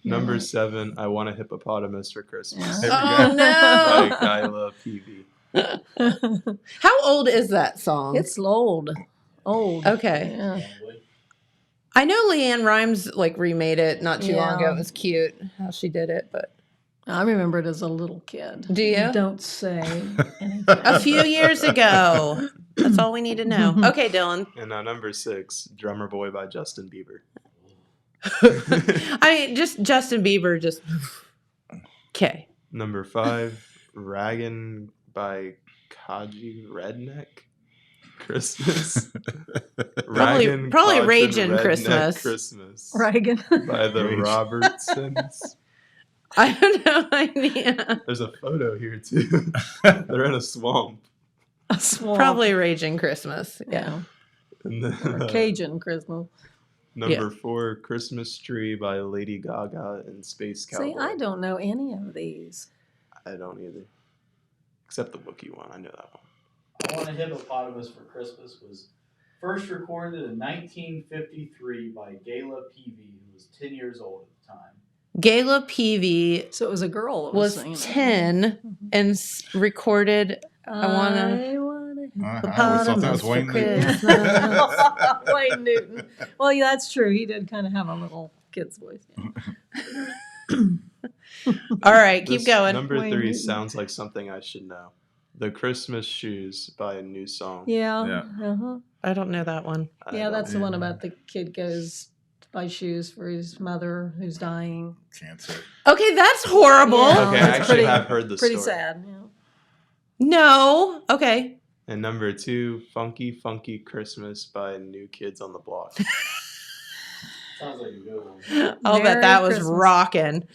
Number 7, I Want a Hippopotamus for Christmas. There we Oh go. no! By Kyla Peavy. How old is that song? It's old. Old. Okay. Yeah. I know Leanne Rimes remade it not too long ago. Yeah. It was cute how she did it, but I remember it as a little kid. Do you? Don't say anything. a few years ago. That's all we need to know. Okay, Dylan. And number 6, Drummer Boy by Justin Bieber. I mean, just Justin Bieber, just okay. Number 5, Raggin' by Kaji Redneck. Christmas. Raggin' probably Cajun Ragin' Redneck Christmas. Christmas. Reagan. By the Robertsons. I have no idea. There's a photo here too. They're in a swamp. A swamp. Probably Raging Christmas. Yeah. And then, Or Cajun Christmas. number 4, Christmas Tree by Lady Gaga and Space Cowboy. See, I don't know any of these. I don't either. Except the Wookiee one. I know that one. I Want a Hippopotamus for Christmas was first recorded in 1953 by Gayla Peavy, who was 10 years old at the time. Gayla Peavy So it was a girl that was singing it. 10 and recorded I wanna- I always thought that was Wayne Newton. Wayne Newton. Well, yeah, that's true. He did kind of have a little kid's voice. Yeah. All right, keep This going. Number Wayne 3 Newton. sounds like something I should know. The Christmas Shoes by New Song. Yeah. Yeah. Uh-huh. I don't know that one. I Yeah, don't that's the one either. about the kid goes to buy shoes for his mother who's dying. Cancer. Okay, that's horrible. Yeah. Okay, I That's actually pretty- have heard the Pretty story. sad. Yeah. No. Okay. And number 2, Funky Funky Christmas by New Kids on the Block. Sounds like a good one. I'll bet Merry that was Christmas. rocking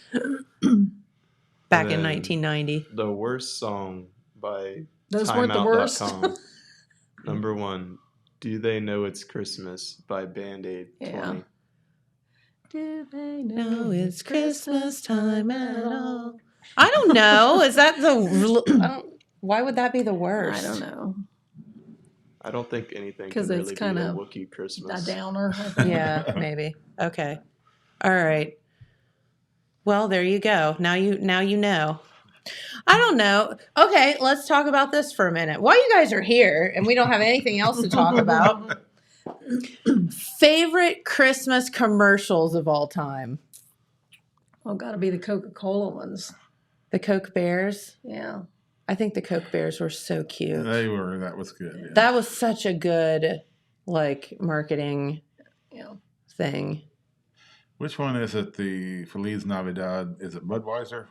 back in then 1990. The Worst Song by Those weren't the worst. Timeout.com. Number 1, Do They Know It's Christmas by Band-Aid 20. Yeah. Do they No, know it's Christmas time at all. I don't know. Is that the? Why would that be the worst? I don't know. I don't think anything 'Cause can it's really kinda be a Wookiee Christmas. A downer. I think. Yeah, maybe. Okay. All right. Well, there you go. Now you know. I don't know. Okay, let's talk about this for a minute. While you guys are here and we don't have anything else to talk about, Favorite Christmas commercials of all time? Oh, got to be the Coca-Cola ones. The Coke Bears. Yeah. I think the Coke Bears were so cute. That was good. Yeah. That was such a good, like, marketing Yeah. thing. Which one is it? The Feliz Navidad? Is it Budweiser?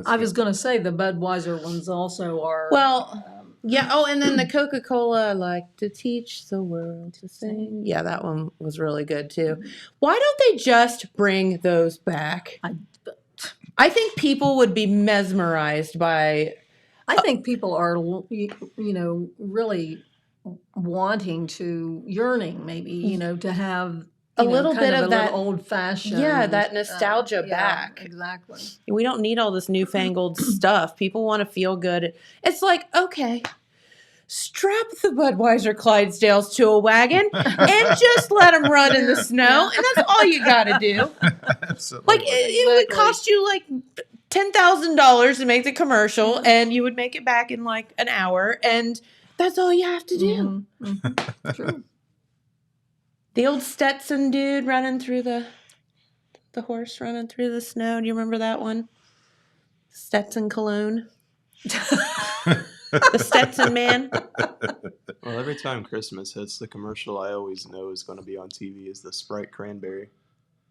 I was going to say the Budweiser ones also are. Well, yeah. Oh, and then the Coca-Cola, I like to teach the world to sing. Yeah, that one was really good too. Why don't they just bring those back? I think people would be mesmerized by. I think people are, really wanting to, yearning maybe, to have A little bit of that old fashioned. Yeah, that nostalgia back. Exactly. We don't need all this newfangled stuff. People want to feel good. It's like, okay, strap the Budweiser Clydesdales to a wagon and just let them run in the snow. And that's all you got to do. Absolutely. Like, it would cost you like $10,000 to make the commercial, and you would make it back in like an hour. And that's all you have to do. True. The old Stetson dude running through the horse running through the snow. Do you remember that one? Stetson cologne. The Stetson man. Well, every time Christmas hits, the commercial I always know is going to be on TV is the Sprite Cranberry.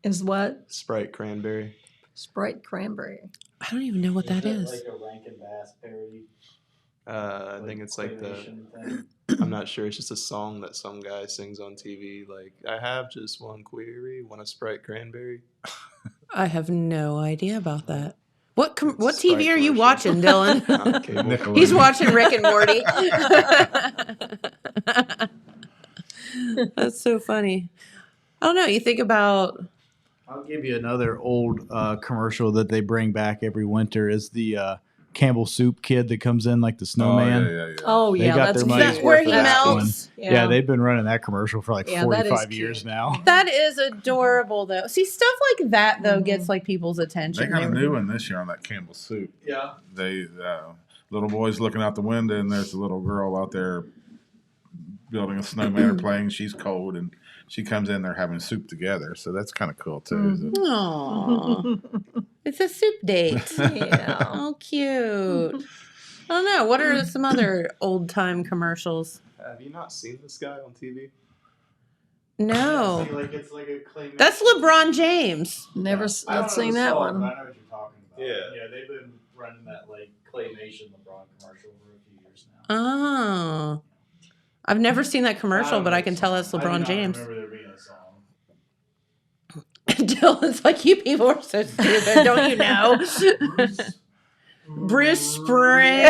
Is what? Sprite Cranberry. Sprite Cranberry. I don't even know what that is. Like a Rankin Bass parody. I think it's like the. claymation thing. I'm not sure. It's just a song that some guy sings on TV. Like, I have just one query. Want a Sprite Cranberry? I have no idea about that. What It's what a TV Sprite are you commercial. watching, Dylan? On cable. Nickelodeon. He's watching Rick and Morty. That's so funny. I don't know. You think about. I'll give you another old commercial that they bring back every winter is the Campbell Soup kid that comes in like the snowman. Yeah. Oh, They yeah. got That's their money's Is that worth where he with that melts? Yeah, they've been running that commercial for like Yeah, that is 45 years cute. now. That is adorable, though. See, stuff like that though gets like people's attention. They got a new one this year on that Campbell Soup. Yeah. They little boy's looking out the window, and there's a little girl out there building a snowman or playing. She's cold, and she comes in. They're having soup together, so that's kind of cool too. Aww. It's a soup date. Yeah. Oh, cute. I don't know. What are some other old time commercials? Have you not seen this guy on TV? No. Like it's like a claymation. That's LeBron James. Never I don't not know seen the that song, one. but I know what you're talking about. Yeah. Yeah, they've been running that like claymation LeBron commercial for a few years now. Oh. I've never seen that commercial, don't but know I can the tell song. that's I do LeBron not James. remember there being a song. Dylan's like, you people are so stupid, don't you know? Bruce Spring.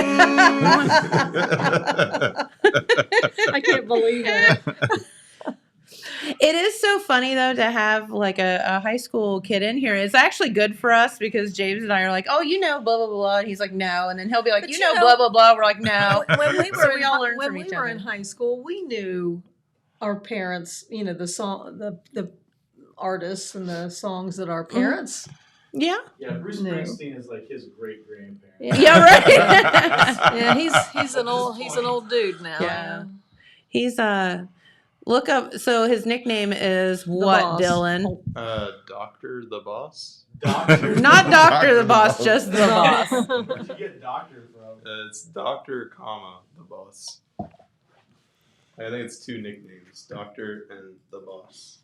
I can't believe it. It is so funny though to have like a high school kid in here. It's actually good for us because James and I are like, oh, blah blah blah, and he's like, no, and then he'll be like, But you you know, know- blah blah blah. We're like, no. When we So were we all learn from when each we were other. in high school, we knew our parents, the song, the artists and the songs that our parents. Yeah. Yeah, Bruce No. Springsteen is like his great grandparent. Yeah. Right. Yeah, he's an old dude now. Yeah. He's look up. So his nickname is what, Boss. Dylan? Doctor the Boss? Doctor. Not Doctor the Boss, just the Boss. Where'd you get doctor from? It's Doctor, the Boss. I think it's two nicknames, Doctor and the Boss.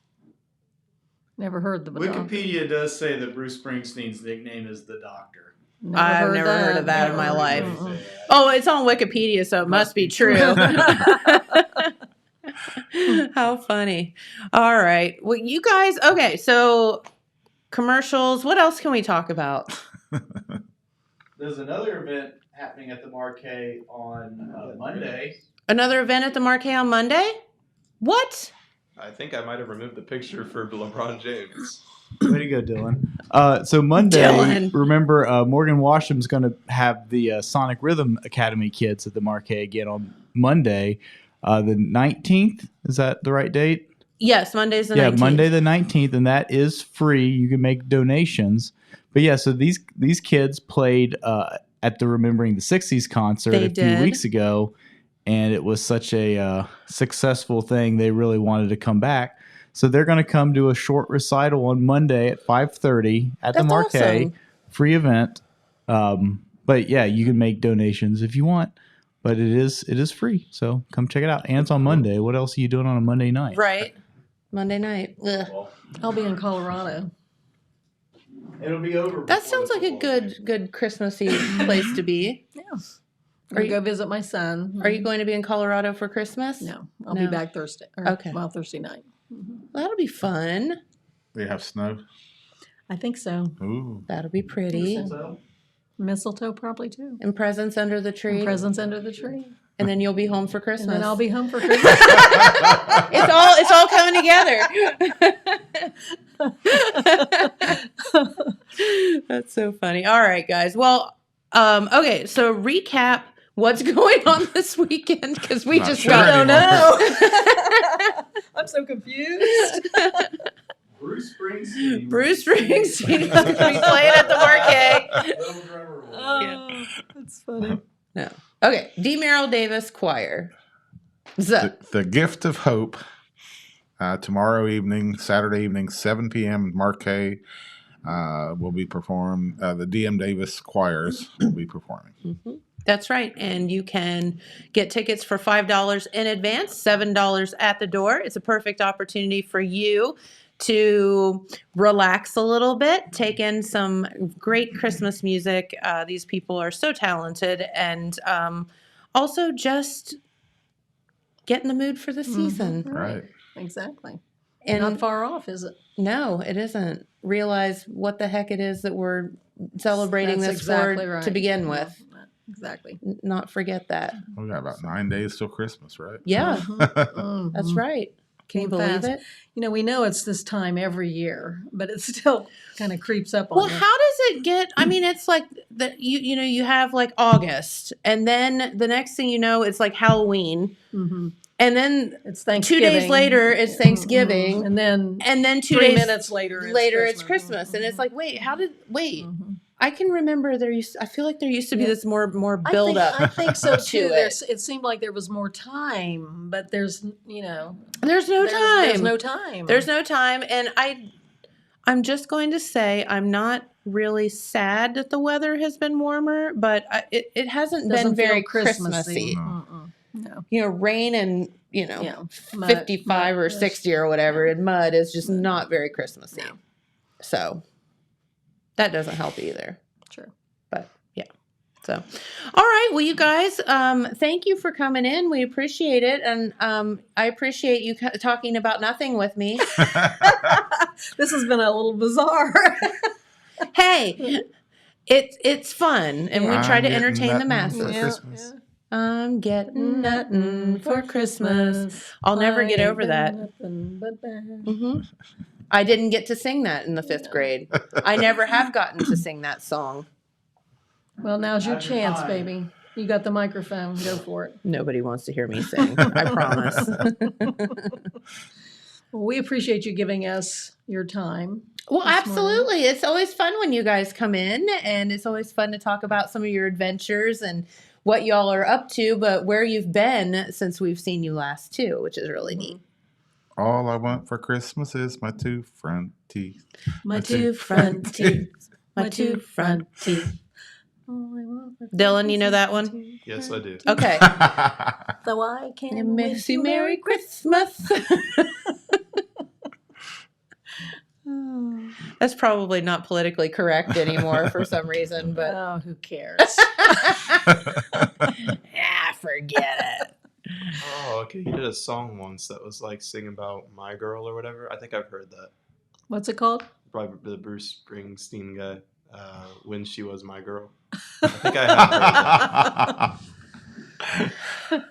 Never heard the Wikipedia does say that Bruce Springsteen's nickname is the Doctor. I've never heard of that in my Never heard life. anybody say that. Oh, it's on Wikipedia, so it must be true. How funny. All right. Well, you guys, okay, so commercials. What else can we talk about? There's another event happening at the Marquee on Monday. Another event at the Marquee on Monday? What? I think I might have removed the picture for LeBron James. Way to go, Dylan. So Monday, Dylan. remember Morgan Washam's going to have the Sonic Rhythm Academy kids at the Marquee again on Monday, the 19th. Is that the right date? Yes, Monday's the 19th. Yeah, Monday the 19th, and that is free. You can make donations. But yeah, so these kids played at the Remembering the 60s concert They a few did. weeks ago, and it was such a successful thing. They really wanted to come back. So they're going to come do a short recital on Monday at 5:30 at the That's Marquee. awesome. Free event. But yeah, you can make donations if you want, but it is free. So come check it out. And it's on Monday. What else are you doing on a Monday night? Right. Monday night. Ugh. I'll be in Colorado. It'll be over. That before sounds the like a football good Christmassy place to be. Yeah. Are Or you- go visit my son. Are you going to be in Colorado for Christmas? No, I'll No. be back Thursday. Or, Okay. Well, Thursday night. Well, that'll be fun. They have snow. I think so. Ooh. That'll be pretty. So, Mistletoe probably too. And presents under the tree. And presents under the tree. And then you'll be home for Christmas. And then I'll be home for Christmas. It's all coming together. That's so funny. All right, guys. Well, okay. So recap what's going on this weekend because we Not just sure got. anymore. I'm so confused. Bruce Springsteen. Bruce Springsteen is going to be playing at the Marquee. Little drummer boy. Oh, that's funny. No. Okay. D. Merrill Davis Choir. The Gift of Hope. Tomorrow evening, Saturday evening, 7 p.m. Marquee will be performed. The DM Davis choirs will be performing. That's right. And you can get tickets for $5 in advance, $7 at the door. It's a perfect opportunity for you to relax a little bit, take in some great Christmas music. These people are so talented, and also just get in the mood for the season. Right. Exactly. And Not far off, is it? no, it isn't. Realize what the heck it is that we're celebrating That's this exactly for right. to begin Yeah, with. Exactly. Not forget that. We got about 9 days till Christmas, right? Yeah, Mhm. that's right. Can you Came believe fast. it? You know, we know it's this time every year, but it still kind of creeps up on Well, you. how does it get? I mean, it's like that. You know, you have like August, and then the next thing you know, it's like Halloween, Mhm. and then It's 2 Thanksgiving. days later it's Thanksgiving, And then and then 2 3 days minutes later, it's Christmas, and it's like, wait, Mhm. I can remember there used. I feel like there used to be Yeah. this more I build think, up. I think so to too. it. It seemed like there was more time, but there's, you know, There's no time. There's no time. There's no time, and I'm just going to say I'm not really sad that the weather has been warmer, but it hasn't Doesn't been very feel Christmassy. Christmassy. Mm-mm. No. You know, rain and Yeah. Mud- 55 mud- or 60 or whatever, and mud is just not very Christmassy. No. So that doesn't help either. True. But yeah. So, all right. Well, you guys, thank you for coming in. We appreciate it. And I appreciate you talking about nothing with me. This has been a little bizarre. Hey, it's fun. And we I'm try to getting entertain the nothing masses. for Christmas. I'm getting nothing for Christmas. I'll never get over that. hmm I didn't get to sing that in the 5th grade. I never have gotten to sing that song. Well, now's your Now's your chance, time. baby. You got the microphone. Go for it. Nobody wants to hear me sing. I promise. Well, we appreciate you giving us your time. Well, this morning. absolutely. It's always fun when you guys come in, and it's always fun to talk about some of your adventures and what y'all are up to, but where you've been since we've seen you last too, which is really neat. All I want for Christmas is my 2 front teeth. My Two front teeth. My 2 front teeth. Dylan, you know that one? Yes, I do. Okay. So I can And wish miss you Merry Christmas. That's probably not politically correct anymore for some reason, but Oh, who cares? forget it. Oh, okay. He did a song once that was like singing about my girl or whatever. I think I've heard that. What's it called? Probably the Bruce Springsteen guy. When She Was My Girl. I think I have heard that.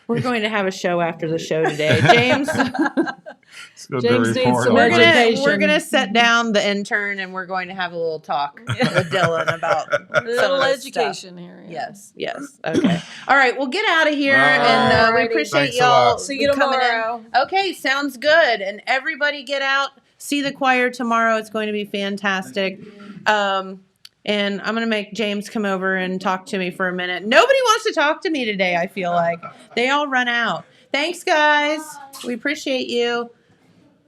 We're going to have a show after the show today. James, Let's go do a James needs report some on we're it. gonna education. set down the intern and we're going to have a little talk with Dylan about A little some of this education here. yeah. Yes. Okay. All right. We'll get out of here, and we Alrighty. appreciate Thanks a y'all lot. See you coming in. tomorrow. Okay, sounds good. And everybody get out, see the choir tomorrow. It's going to be fantastic. And I'm going to make James come over and talk to me for a minute. Nobody wants to talk to me today, I feel like. They all run out. Thanks, guys. We appreciate you.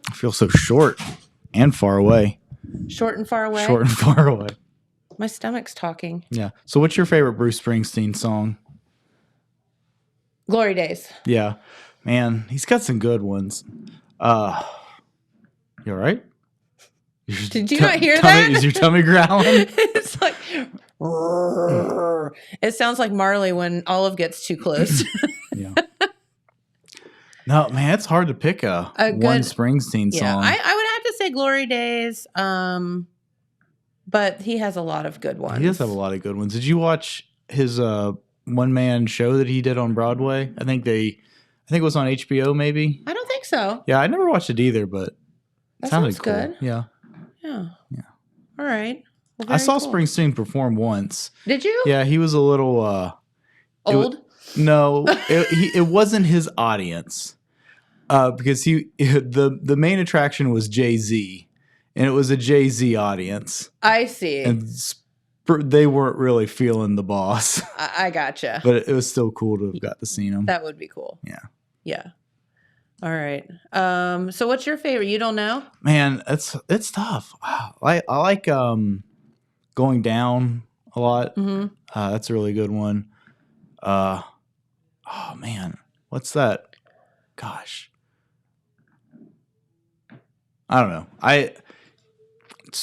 I feel so short and far away. Short and far away. Short and far away. My stomach's talking. Yeah. So what's your favorite Bruce Springsteen song? Glory Days. Yeah. Man, he's got some good ones. You all right? Did you not hear that? Is your tummy growling? It's like, it sounds like Marley when Olive gets too close. Yeah. No, man, it's hard to pick a good- one Springsteen Yeah, song. I would have to say Glory Days, but he has a lot of good ones. He does have a lot of good ones. Did you watch his one man show that he did on Broadway? I think it was on HBO maybe. I don't think so. Yeah, I never watched it either, but it That sounded sounds cool. good. Yeah. Yeah. All right. Well, I very saw cool. Springsteen perform once. Did you? Yeah, he was a little Old? no, it wasn't his audience. Because the main attraction was Jay-Z, and it was a Jay-Z audience, I see. and they weren't really feeling the boss, I gotcha. but it was still cool to have got to see him. That would be cool. Yeah. Yeah. All right. So what's your favorite? You don't know? Man, it's tough. I like Going Down a lot. Mm-hmm. That's a really good one. Oh man, what's that? Gosh, I don't know.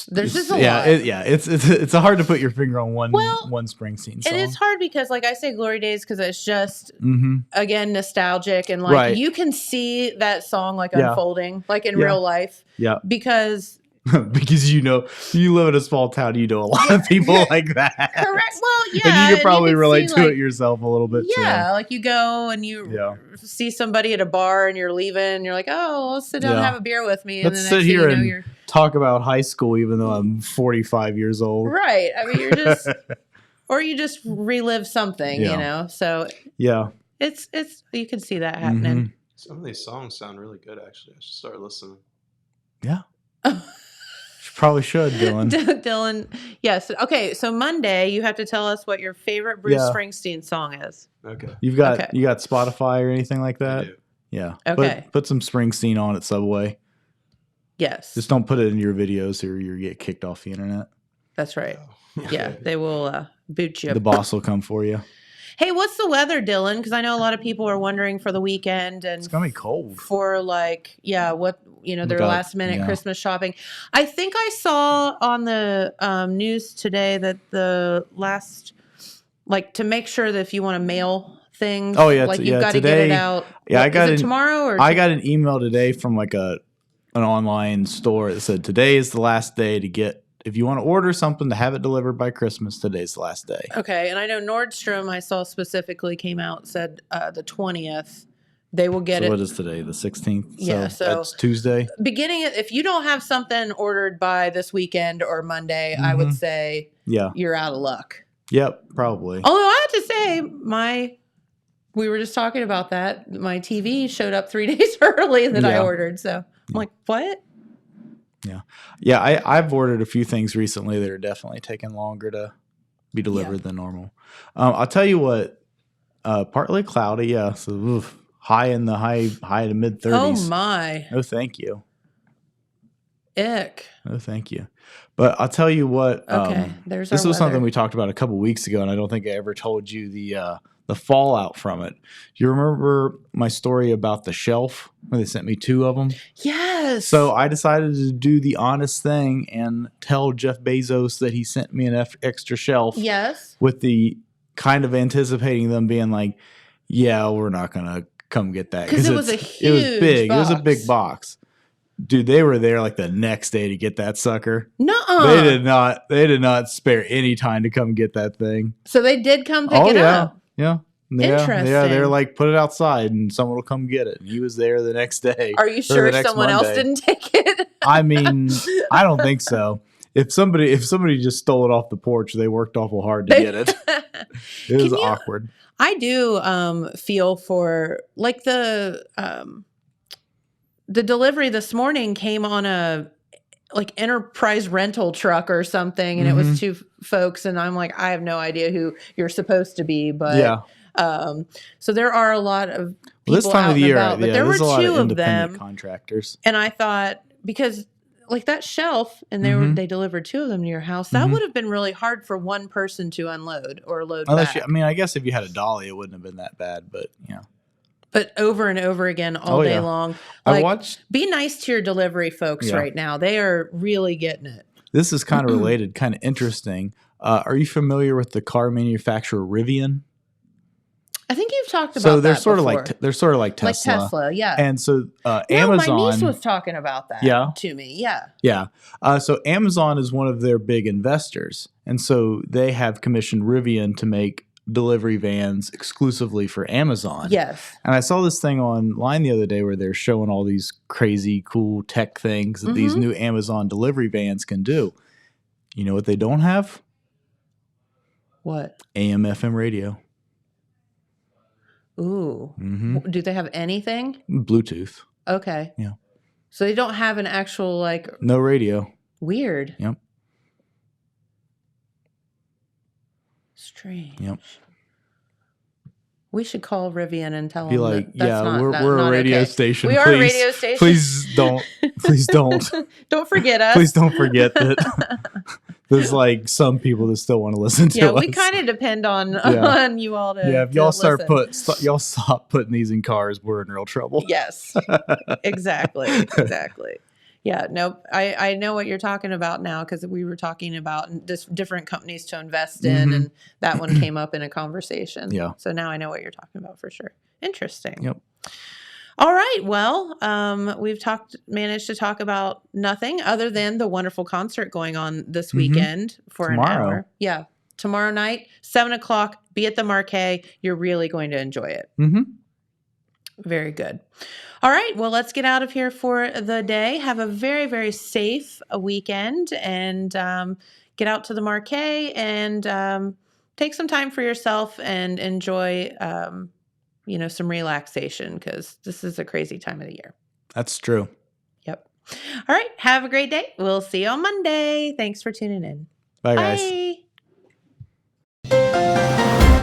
There's just a yeah, lot. It's hard to put your finger on one Springsteen song. It is hard because, like I say, Glory Days, because it's just Mm-hmm. again nostalgic and like Right. you can see that song like Yeah. unfolding like in Yeah. real life Yeah, because because you live in a small town, you know a lot of people like that. correct. Well, yeah, and you could probably can relate see, to like, it yourself a little bit. Yeah, like you go and you Yeah. see somebody at a bar and you're leaving and you're like, oh, let's sit down and Yeah. have a beer with me. And Let's the sit next thing here you know, and you're talk about high school, even though I'm 45 years old. right. I mean, you're just, or you just relive something, Yeah. you know. So Yeah. it's you can see that happening. Mhm. Some of these songs sound really good, actually. I should start listening. Yeah. Probably should, Dylan. Dylan, yes. Okay, so Monday you have to tell us what your favorite Bruce Yeah. Springsteen song is. Okay. You got Okay. Spotify or anything like I that? do. Yeah. Okay. Put some Springsteen on at Subway. Yes, Just don't put it in your videos or you get kicked off the internet. that's right. Oh. Yeah, they will boot you. The boss will come for you. Hey, what's the weather, Dylan? Because I know a lot of people are wondering for the weekend and It's gonna be cold. for like, what their Got- last minute yeah. Christmas shopping. I think I saw on the news today that the last, like, to make sure that if you want to mail things, Oh, yeah, like t- you've yeah, got to get it today- out. yeah, I What, got is it an- tomorrow or I got an email today from like an online store that said today is the last day to get, if you want to order something to have it delivered by Christmas, today's the last day. Okay, and I know Nordstrom, I saw specifically came out, said the 20th. They will get So it. what is today? The 16th? Yeah, so- that's Tuesday. Beginning, if you don't have something ordered by this weekend or Monday, I would Mhm. say Yeah. you're out of luck. Yep, probably. Although I have to say, we were just talking about that. My TV showed up 3 days early that I Yeah. ordered. So I'm like, what? Yeah, I've ordered a few things recently that are definitely taking longer to be delivered than normal. I'll tell you what, partly cloudy, yeah. So high to mid 30s. Oh my. No, thank you. Ick. No, thank you. But I'll tell you what. Okay, there's this our was something weather. we talked about a couple weeks ago, and I don't think I ever told you the fallout from it. Do you remember my story about the shelf when they sent me 2 of them? Yes. So I decided to do the honest thing and tell Jeff Bezos that he sent me an extra shelf. Yes. With the kind of anticipating them being like, yeah, we're not gonna come get that 'Cause it was a it was huge big. It was a box. big box. Dude, they were there like the next day to get that sucker. Nuh-uh. They did not spare any time to come get that thing. So they did come pick Oh it yeah. up. Yeah. Yeah, Interesting. they're like, put it outside and someone will come get it. And he was there the next day. Are you or sure the next someone else Monday. didn't take it? I mean, I don't think so. If somebody just stole it off the porch, they worked awful hard to get it. It was Can you- awkward. I do feel for like the delivery this morning came on a like enterprise rental truck or something, and it was two folks, and I'm like, I have no idea who you're supposed to be, but so there are a lot of people This time out of the and year, about, but there were there's a lot two of of independent them, contractors. and I thought, because like that shelf, and they delivered two of them to your house, that would have been really hard for one person to unload or load Unless back. I mean, I guess if you had a dolly, it wouldn't have been that bad, but yeah. But over and over again, all day long. I Like, watched. be nice to your delivery folks right now. They are really getting it. This is kind of related, kind of interesting. Are you familiar with the car manufacturer Rivian? I think you've talked about So they're that sort of before. like they're sort of like Tesla. Like Tesla, yeah. And so No, Amazon. my niece was talking about that to me. Yeah. Yeah. So Amazon is one of their big investors. And so they have commissioned Rivian to make delivery vans exclusively for Amazon. Yes. And I saw this thing online the other day where they're showing all these crazy, cool tech things that these new Amazon delivery vans can do. You know what they don't have? What? AM, FM radio. Ooh. Mm-hmm. Do they have anything? Bluetooth. Okay. Yeah. So they don't have an actual, like, No radio. weird. Yep. Strange. Yep. We should call Rivian and tell Be them like, that that's yeah, not, we're that's a not radio okay. station. We are a radio station. Please don't. Please don't. Don't forget us. Please don't forget that there's like some people that still want to listen to Yeah, us. we kind of depend on you all to Yeah, if y'all listen. y'all stop putting these in cars, we're in real trouble. Yes, exactly. Yeah, nope. I know what you're talking about now, because we were talking about different companies to invest in, and that one came up in a conversation. Yeah. So now I know what you're talking about for sure. Interesting. Yep. All right. Well, we've managed to talk about nothing other than the wonderful concert going on this weekend for an Tomorrow. hour. Yeah. Tomorrow night, 7:00, be at the Marquee. You're really going to enjoy it. Mm-hmm. Very good. All right. Well, let's get out of here for the day. Have a very, very safe weekend, and get out to the Marquee and take some time for yourself and enjoy, some relaxation, because this is a crazy time of the year. That's true. Yep. All right. Have a great day. We'll see you on Monday. Thanks for tuning in. Bye, guys. Bye.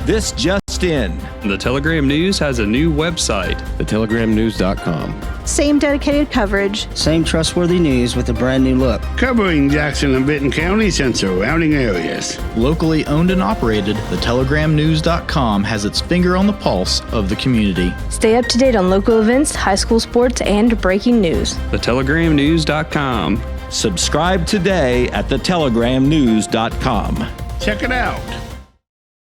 This just in. The Telegram News has a new website. TheTelegramNews.com. Same dedicated coverage. Same trustworthy news with a brand new look. Covering Jackson and Benton counties and surrounding areas. Locally owned and operated, TheTelegramNews.com has its finger on the pulse of the community. Stay up to date on local events, high school sports, and breaking news. TheTelegramNews.com. Subscribe today at TheTelegramNews.com. Check it out.